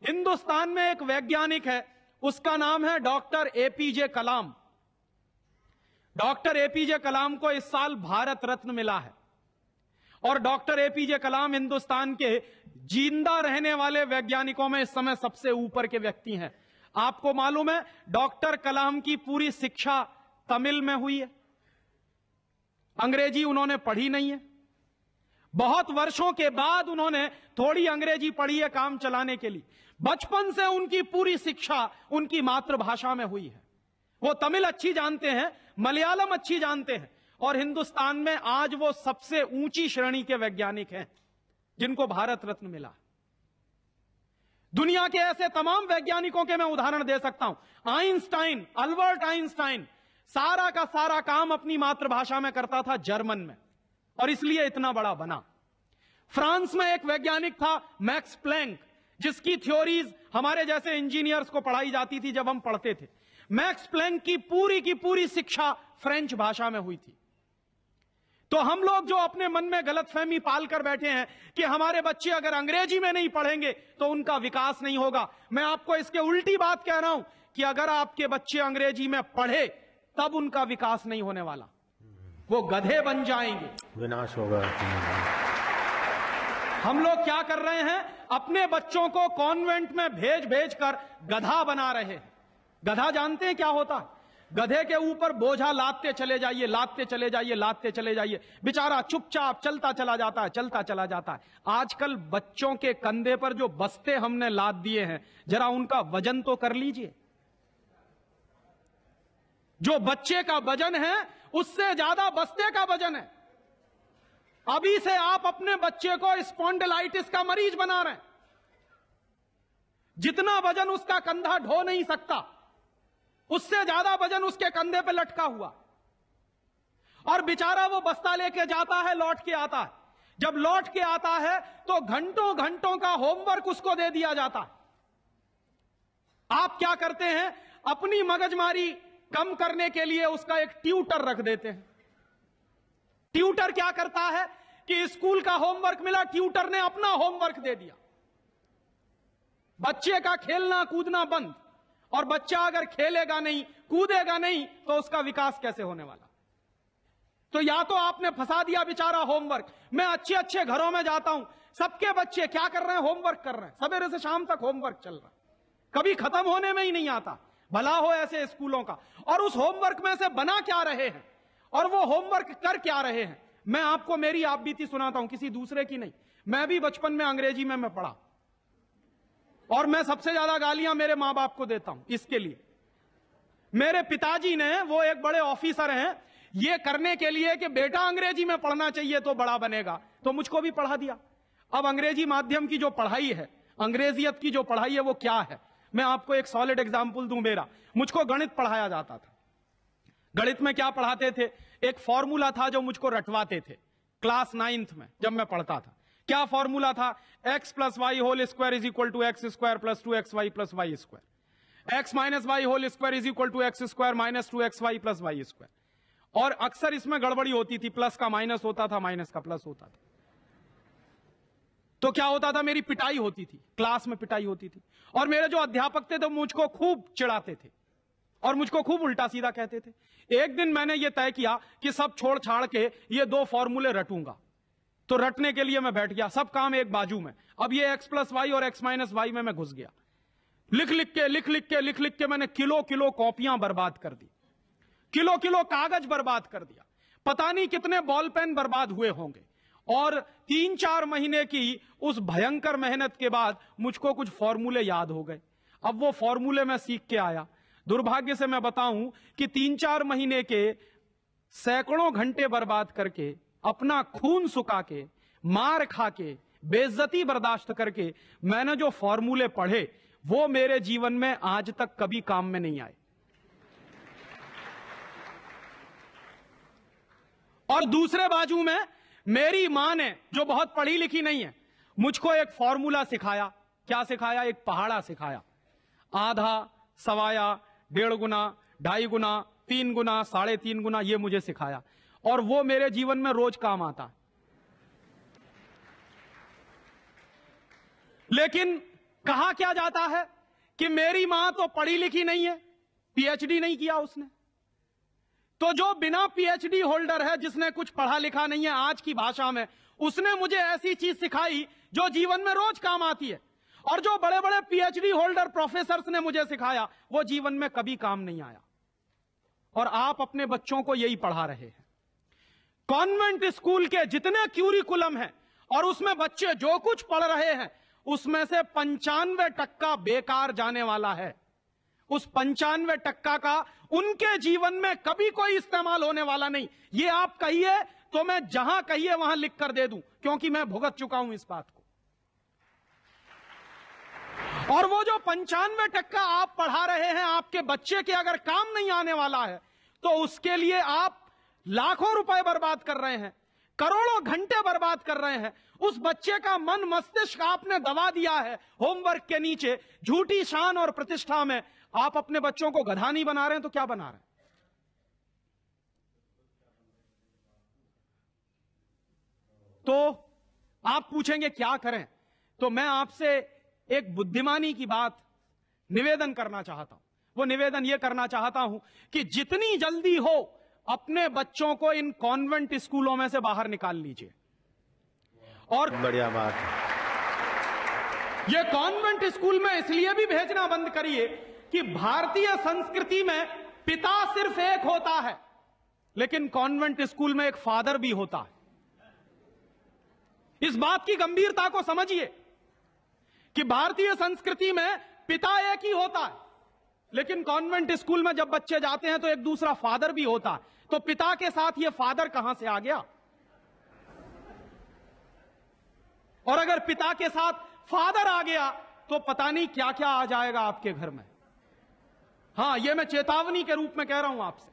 हिंदुस्तान में एक वैज्ञानिक है, उसका नाम है डॉक्टर एपीजे कलाम। डॉक्टर एपीजे कलाम को इस साल भारत रत्न मिला है। और डॉक्टर एपीजे कलाम हिंदुस्तान के जिंदा रहने वाले वैज्ञानिकों में इस समय सबसे ऊपर के व्यक्ति हैं। आपको मालूम है, डॉक्टर कलाम की पूरी शिक्षा तमिल में हुई है, अंग्रेजी उन्होंने पढ़ी नहीं है। बहुत वर्षों के बाद उन्होंने थोड़ी अंग्रेजी पढ़ी है काम चलाने के लिए। बचपन से उनकी पूरी शिक्षा उनकी मातृभाषा में हुई है। वो तमिल अच्छी जानते हैं, मलयालम अच्छी जानते हैं, और हिंदुस्तान में आज वो सबसे ऊंची श्रेणी के वैज्ञानिक हैं जिनको भारत रत्न मिला। दुनिया के ऐसे तमाम वैज्ञानिकों के मैं उदाहरण दे सकता हूं। आइंस्टाइन, अल्बर्ट आइंस्टाइन, सारा का सारा काम अपनी मातृभाषा में करता था, जर्मन में, और इसलिए इतना बड़ा बना। फ्रांस में एक वैज्ञानिक था मैक्स प्लैंक, जिसकी थ्योरीज हमारे जैसे इंजीनियर्स को पढ़ाई जाती थी जब हम पढ़ते थे। मैक्स प्लैंक की पूरी शिक्षा फ्रेंच भाषा में हुई थी। तो हम लोग जो अपने मन में गलतफहमी पाल कर बैठे हैं कि हमारे बच्चे अगर अंग्रेजी में नहीं पढ़ेंगे तो उनका विकास नहीं होगा, मैं आपको इसके उल्टी बात कह रहा हूं कि अगर आपके बच्चे अंग्रेजी में पढ़े तब उनका विकास नहीं होने वाला, वो गधे बन जाएंगे, विनाश होगा। हम लोग क्या कर रहे हैं, अपने बच्चों को कॉन्वेंट में भेज कर गधा बना रहे हैं। गधा जानते हैं क्या होता है? गधे के ऊपर बोझा लादते चले जाइए, लादते चले जाइए, लादते चले जाइए, बेचारा चुपचाप चलता चला जाता है, चलता चला जाता है। आजकल बच्चों के कंधे पर जो बस्ते हमने लाद दिए हैं, जरा उनका वजन तो कर लीजिए। जो बच्चे का वजन है उससे ज्यादा बस्ते का वजन है। अभी से आप अपने बच्चे को स्पॉन्डिलाइटिस का मरीज बना रहे हैं। जितना वजन उसका कंधा ढो नहीं सकता, उससे ज्यादा वजन उसके कंधे पे लटका हुआ, और बेचारा वो बस्ता लेके जाता है, लौट के आता है। जब लौट के आता है तो घंटों घंटों का होमवर्क उसको दे दिया जाता है। आप क्या करते हैं, अपनी मगजमारी कम करने के लिए उसका एक ट्यूटर रख देते हैं। ट्यूटर क्या करता है कि स्कूल का होमवर्क मिला, ट्यूटर ने अपना होमवर्क दे दिया। बच्चे का खेलना कूदना बंद, और बच्चा अगर खेलेगा नहीं कूदेगा नहीं तो उसका विकास कैसे होने वाला। तो या तो आपने फंसा दिया बेचारा होमवर्क। मैं अच्छे अच्छे घरों में जाता हूं, सबके बच्चे क्या कर रहे हैं, होमवर्क कर रहे हैं, सवेरे से शाम तक होमवर्क चल रहा है, कभी खत्म होने में ही नहीं आता। भला हो ऐसे स्कूलों का। और उस होमवर्क में से बना क्या रहे हैं और वो होमवर्क कर क्या रहे हैं। मैं आपको मेरी आप बीती सुनाता हूं, किसी दूसरे की नहीं। मैं भी बचपन में अंग्रेजी में मैं पढ़ा, और मैं सबसे ज्यादा गालियां मेरे मां बाप को देता हूं इसके लिए। मेरे पिताजी ने, वो एक बड़े ऑफिसर हैं, ये करने के लिए कि बेटा अंग्रेजी में पढ़ना चाहिए तो बड़ा बनेगा, तो मुझको भी पढ़ा दिया। अब अंग्रेजी माध्यम की जो पढ़ाई है, अंग्रेजियत की जो पढ़ाई है, वो क्या है। मैं आपको एक सॉलिड एग्जाम्पल दूं मेरा। मुझको गणित पढ़ाया जाता था। गणित में क्या पढ़ाते थे, एक फॉर्मूला था जो मुझको रटवाते थे क्लास 9th में जब मैं पढ़ता था। क्या फॉर्मूला था, x plus y whole square is equal to x square plus 2xy plus y square, x minus y whole square is equal to x square minus 2xy plus y square. और अक्सर इसमें गड़बड़ी होती थी, प्लस का माइनस होता था, माइनस का प्लस होता था। तो क्या होता था, मेरी पिटाई होती थी, क्लास में पिटाई होती थी। और मेरे जो अध्यापक थे तो मुझको खूब चिढ़ाते थे और मुझको खूब उल्टा सीधा कहते थे। एक दिन मैंने ये तय किया कि सब छोड़ छाड़ के ये 2 फॉर्मूले रटूंगा। तो रटने के लिए मैं बैठ गया, सब काम एक बाजू में। अब ये x प्लस वाई और x माइनस वाई में मैं घुस गया। लिख लिख के मैंने किलो किलो कॉपियां बर्बाद कर दी, किलो किलो कागज बर्बाद कर दिया, पता नहीं कितने बॉल पेन बर्बाद हुए होंगे। और 3-4 महीने की उस भयंकर मेहनत के बाद मुझको कुछ फॉर्मूले याद हो गए। अब वो फॉर्मूले मैं सीख के आया। दुर्भाग्य से मैं बताऊं कि 3-4 महीने के सैकड़ों घंटे बर्बाद करके, अपना खून सुखा के, मार खा के, बेइज्जती बर्दाश्त करके मैंने जो फॉर्मूले पढ़े वो मेरे जीवन में आज तक कभी काम में नहीं आए। और दूसरे बाजू में मेरी मां ने, जो बहुत पढ़ी लिखी नहीं है, मुझको एक फॉर्मूला सिखाया। क्या सिखाया, एक पहाड़ा सिखाया। आधा, सवाया, 1.5 गुना, 2.5 गुना, 3 गुना, 3.5 गुना, ये मुझे सिखाया। और वो मेरे जीवन में रोज काम आता। लेकिन कहा क्या जाता है कि मेरी मां तो पढ़ी लिखी नहीं है, पीएचडी नहीं किया उसने। तो जो बिना पीएचडी होल्डर है, जिसने कुछ पढ़ा लिखा नहीं है, आज की भाषा में, उसने मुझे ऐसी चीज सिखाई जो जीवन में रोज काम आती है। और जो बड़े बड़े पीएचडी होल्डर प्रोफेसर्स ने मुझे सिखाया वो जीवन में कभी काम नहीं आया। और आप अपने बच्चों को यही पढ़ा रहे हैं। कॉन्वेंट स्कूल के जितने क्यूरिकुलम हैं और उसमें बच्चे जो कुछ पढ़ रहे हैं, उसमें से 95% बेकार जाने वाला है। उस 95% का उनके जीवन में कभी कोई इस्तेमाल होने वाला नहीं। ये आप कहिए तो मैं जहां कहिए वहां लिख कर दे दूं, क्योंकि मैं भुगत चुका हूं इस बात को। और वो जो 95% आप पढ़ा रहे हैं, आपके बच्चे के अगर काम नहीं आने वाला है, तो उसके लिए आप लाखों रुपए बर्बाद कर रहे हैं, करोड़ों घंटे बर्बाद कर रहे हैं। उस बच्चे का मन मस्तिष्क आपने दबा दिया है होमवर्क के नीचे, झूठी शान और प्रतिष्ठा में। आप अपने बच्चों को गधा नहीं बना रहे हैं तो क्या बना रहे हैं? तो आप पूछेंगे क्या करें, तो मैं आपसे एक बुद्धिमानी की बात निवेदन करना चाहता हूं। वो निवेदन यह करना चाहता हूं कि जितनी जल्दी हो अपने बच्चों को इन कॉन्वेंट स्कूलों में से बाहर निकाल लीजिए। और बढ़िया बात है। ये कॉन्वेंट स्कूल में इसलिए भी भेजना बंद करिए कि भारतीय संस्कृति में पिता सिर्फ एक होता है, लेकिन कॉन्वेंट स्कूल में एक फादर भी होता है। इस बात की गंभीरता को समझिए कि भारतीय संस्कृति में पिता एक ही होता है, लेकिन कॉन्वेंट स्कूल में जब बच्चे जाते हैं तो एक दूसरा फादर भी होता है। तो पिता के साथ ये फादर कहां से आ गया? और अगर पिता के साथ फादर आ गया तो पता नहीं क्या क्या आ जाएगा आपके घर में। हां, यह मैं चेतावनी के रूप में कह रहा हूं आपसे।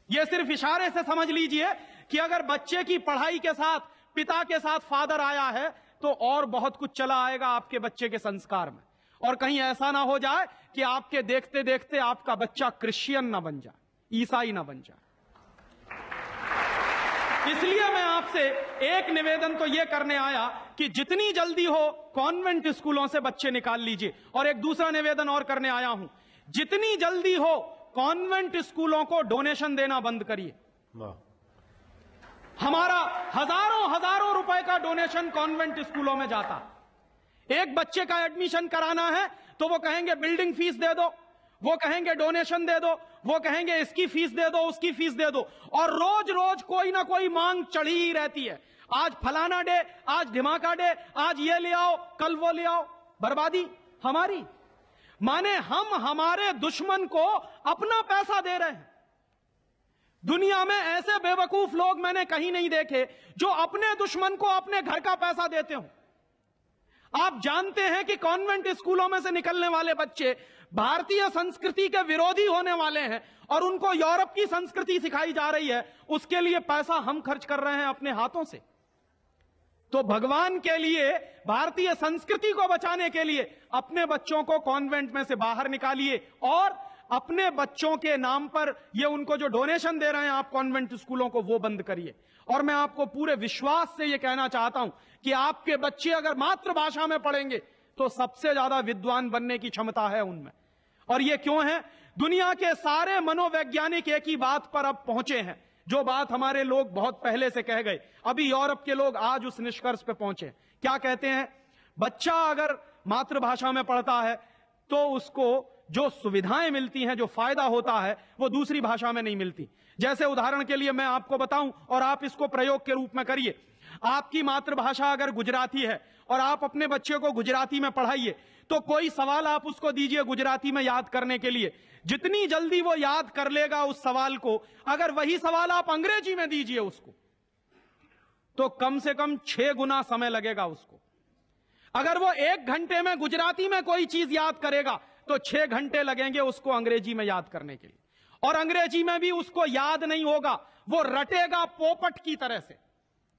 यह सिर्फ इशारे से समझ लीजिए कि अगर बच्चे की पढ़ाई के साथ पिता के साथ फादर आया है तो और बहुत कुछ चला आएगा आपके बच्चे के संस्कार में। और कहीं ऐसा ना हो जाए कि आपके देखते देखते आपका बच्चा क्रिश्चियन ना बन जाए, ईसाई ना बन जाए। इसलिए मैं आपसे एक निवेदन तो यह करने आया कि जितनी जल्दी हो कॉन्वेंट स्कूलों से बच्चे निकाल लीजिए, और एक दूसरा निवेदन और करने आया हूं, जितनी जल्दी हो कॉन्वेंट स्कूलों को डोनेशन देना बंद करिए। हमारा हजारों हजारों रुपए का डोनेशन कॉन्वेंट स्कूलों में जाता। एक बच्चे का एडमिशन कराना है तो वो कहेंगे बिल्डिंग फीस दे दो, वो कहेंगे डोनेशन दे दो, वो कहेंगे इसकी फीस दे दो, उसकी फीस दे दो, और रोज रोज कोई ना कोई मांग चढ़ी ही रहती है। आज फलाना डे, आज धमाका डे, आज ये ले आओ, कल वो ले आओ। बर्बादी हमारी, माने हम हमारे दुश्मन को अपना पैसा दे रहे हैं। दुनिया में ऐसे बेवकूफ लोग मैंने कहीं नहीं देखे जो अपने दुश्मन को अपने घर का पैसा देते हो। आप जानते हैं कि कॉन्वेंट स्कूलों में से निकलने वाले बच्चे भारतीय संस्कृति के विरोधी होने वाले हैं और उनको यूरोप की संस्कृति सिखाई जा रही है, उसके लिए पैसा हम खर्च कर रहे हैं अपने हाथों से। तो भगवान के लिए, भारतीय संस्कृति को बचाने के लिए अपने बच्चों को कॉन्वेंट में से बाहर निकालिए और अपने बच्चों के नाम पर ये उनको जो डोनेशन दे रहे हैं आप कॉन्वेंट स्कूलों को, वो बंद करिए। और मैं आपको पूरे विश्वास से ये कहना चाहता हूं कि आपके बच्चे अगर मातृभाषा में पढ़ेंगे तो सबसे ज्यादा विद्वान बनने की क्षमता है उनमें। और ये क्यों है? दुनिया के सारे मनोवैज्ञानिक एक ही बात पर अब पहुंचे हैं, जो बात हमारे लोग बहुत पहले से कह गए, अभी यूरोप के लोग आज उस निष्कर्ष पे पहुंचे। क्या कहते हैं? बच्चा अगर मातृभाषा में पढ़ता है तो उसको जो सुविधाएं मिलती हैं, जो फायदा होता है, वो दूसरी भाषा में नहीं मिलती। जैसे उदाहरण के लिए मैं आपको बताऊं और आप इसको प्रयोग के रूप में करिए। आपकी मातृभाषा अगर गुजराती है और आप अपने बच्चे को गुजराती में पढ़ाइए तो कोई सवाल आप उसको दीजिए गुजराती में याद करने के लिए, जितनी जल्दी वो याद कर लेगा उस सवाल को, अगर वही सवाल आप अंग्रेजी में दीजिए उसको तो कम से कम 6 गुना समय लगेगा उसको। अगर वो 1 घंटे में गुजराती में कोई चीज याद करेगा तो 6 घंटे लगेंगे उसको अंग्रेजी में याद करने के लिए। और अंग्रेजी में भी उसको याद नहीं होगा, वो रटेगा पोपट की तरह से।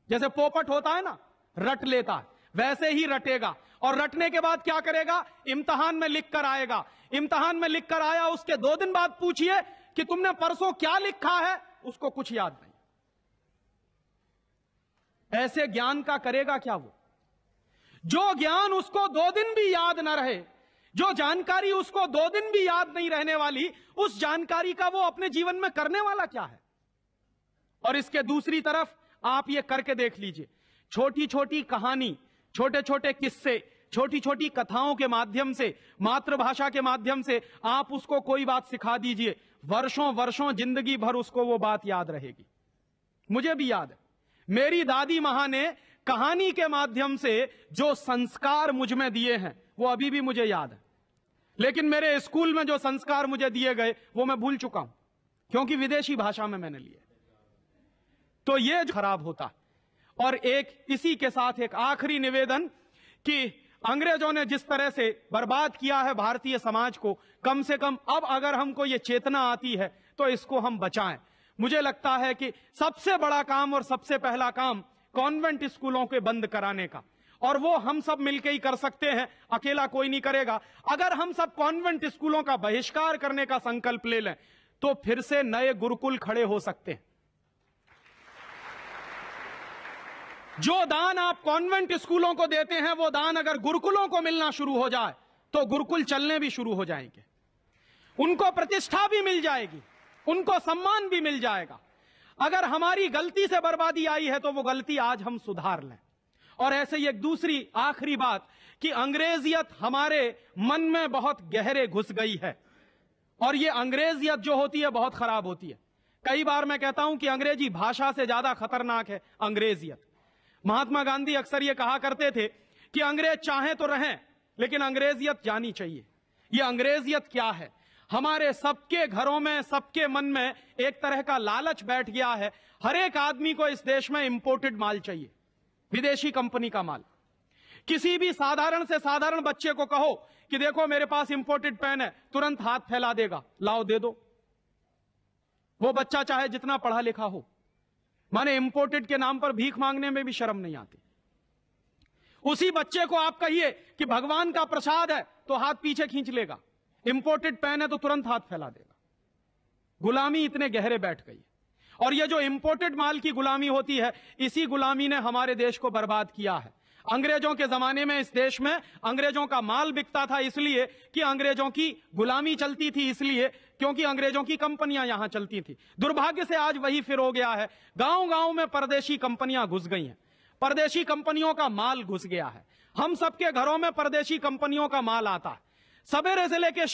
जैसे पोपट होता है ना, रट लेता है, वैसे ही रटेगा। और रटने के बाद क्या करेगा? इम्तिहान में लिख कर आएगा। इम्तिहान में लिख कर आया, उसके 2 दिन बाद पूछिए कि तुमने परसों क्या लिखा है, उसको कुछ याद नहीं। ऐसे ज्ञान का करेगा क्या वो? जो ज्ञान उसको 2 दिन भी याद ना रहे, जो जानकारी उसको 2 दिन भी याद नहीं रहने वाली, उस जानकारी का वो अपने जीवन में करने वाला क्या है? और इसके दूसरी तरफ आप ये करके देख लीजिए, छोटी छोटी कहानी, छोटे छोटे किस्से, छोटी छोटी कथाओं के माध्यम से, मातृभाषा के माध्यम से आप उसको कोई बात सिखा दीजिए, वर्षों वर्षों जिंदगी भर उसको वो बात याद रहेगी। मुझे भी याद है, मेरी दादी मां ने कहानी के माध्यम से जो संस्कार मुझ में दिए हैं वो अभी भी मुझे याद है। लेकिन मेरे स्कूल में जो संस्कार मुझे दिए गए वो मैं भूल चुका हूं, क्योंकि विदेशी भाषा में मैंने लिए। तो ये खराब होता है। और एक इसी के साथ एक आखिरी निवेदन कि अंग्रेजों ने जिस तरह से बर्बाद किया है भारतीय समाज को, कम से कम अब अगर हमको ये चेतना आती है तो इसको हम बचाएं। मुझे लगता है कि सबसे बड़ा काम और सबसे पहला काम कॉन्वेंट स्कूलों के बंद कराने का, और वो हम सब मिलकर ही कर सकते हैं, अकेला कोई नहीं करेगा। अगर हम सब कॉन्वेंट स्कूलों का बहिष्कार करने का संकल्प ले लें तो फिर से नए गुरुकुल खड़े हो सकते हैं। जो दान आप कॉन्वेंट स्कूलों को देते हैं वो दान अगर गुरुकुलों को मिलना शुरू हो जाए तो गुरुकुल चलने भी शुरू हो जाएंगे, उनको प्रतिष्ठा भी मिल जाएगी, उनको सम्मान भी मिल जाएगा। अगर हमारी गलती से बर्बादी आई है तो वो गलती आज हम सुधार लें। और ऐसे ही एक दूसरी आखिरी बात कि अंग्रेजियत हमारे मन में बहुत गहरे घुस गई है, और ये अंग्रेजियत जो होती है बहुत खराब होती है। कई बार मैं कहता हूं कि अंग्रेजी भाषा से ज्यादा खतरनाक है अंग्रेजियत। महात्मा गांधी अक्सर ये कहा करते थे कि अंग्रेज चाहे तो रहें लेकिन अंग्रेजियत जानी चाहिए। ये अंग्रेजियत क्या है? हमारे सबके घरों में, सबके मन में एक तरह का लालच बैठ गया है। हर एक आदमी को इस देश में इंपोर्टेड माल चाहिए, विदेशी कंपनी का माल। किसी भी साधारण से साधारण बच्चे को कहो कि देखो मेरे पास इंपोर्टेड पेन है, तुरंत हाथ फैला देगा, लाओ दे दो। वो बच्चा चाहे जितना पढ़ा लिखा हो, माने इंपोर्टेड के नाम पर भीख मांगने में भी शर्म नहीं आती। उसी बच्चे को आप कहिए कि भगवान का प्रसाद है तो हाथ पीछे खींच लेगा, इंपोर्टेड पेन है तो तुरंत हाथ फैला देगा। गुलामी इतने गहरे बैठ गई। और ये जो इंपोर्टेड माल की गुलामी होती है, इसी गुलामी ने हमारे देश को बर्बाद किया है। अंग्रेजों के जमाने में इस देश में अंग्रेजों का माल बिकता था इसलिए कि अंग्रेजों की गुलामी चलती थी, इसलिए क्योंकि अंग्रेजों की कंपनियां यहां चलती थी। दुर्भाग्य से आज वही फिर हो गया है। गांव गांव में परदेशी कंपनियां घुस गई हैं, परदेशी कंपनियों का माल घुस गया है। हम सबके घरों में परदेशी कंपनियों का माल आता है। सवेरे से लेके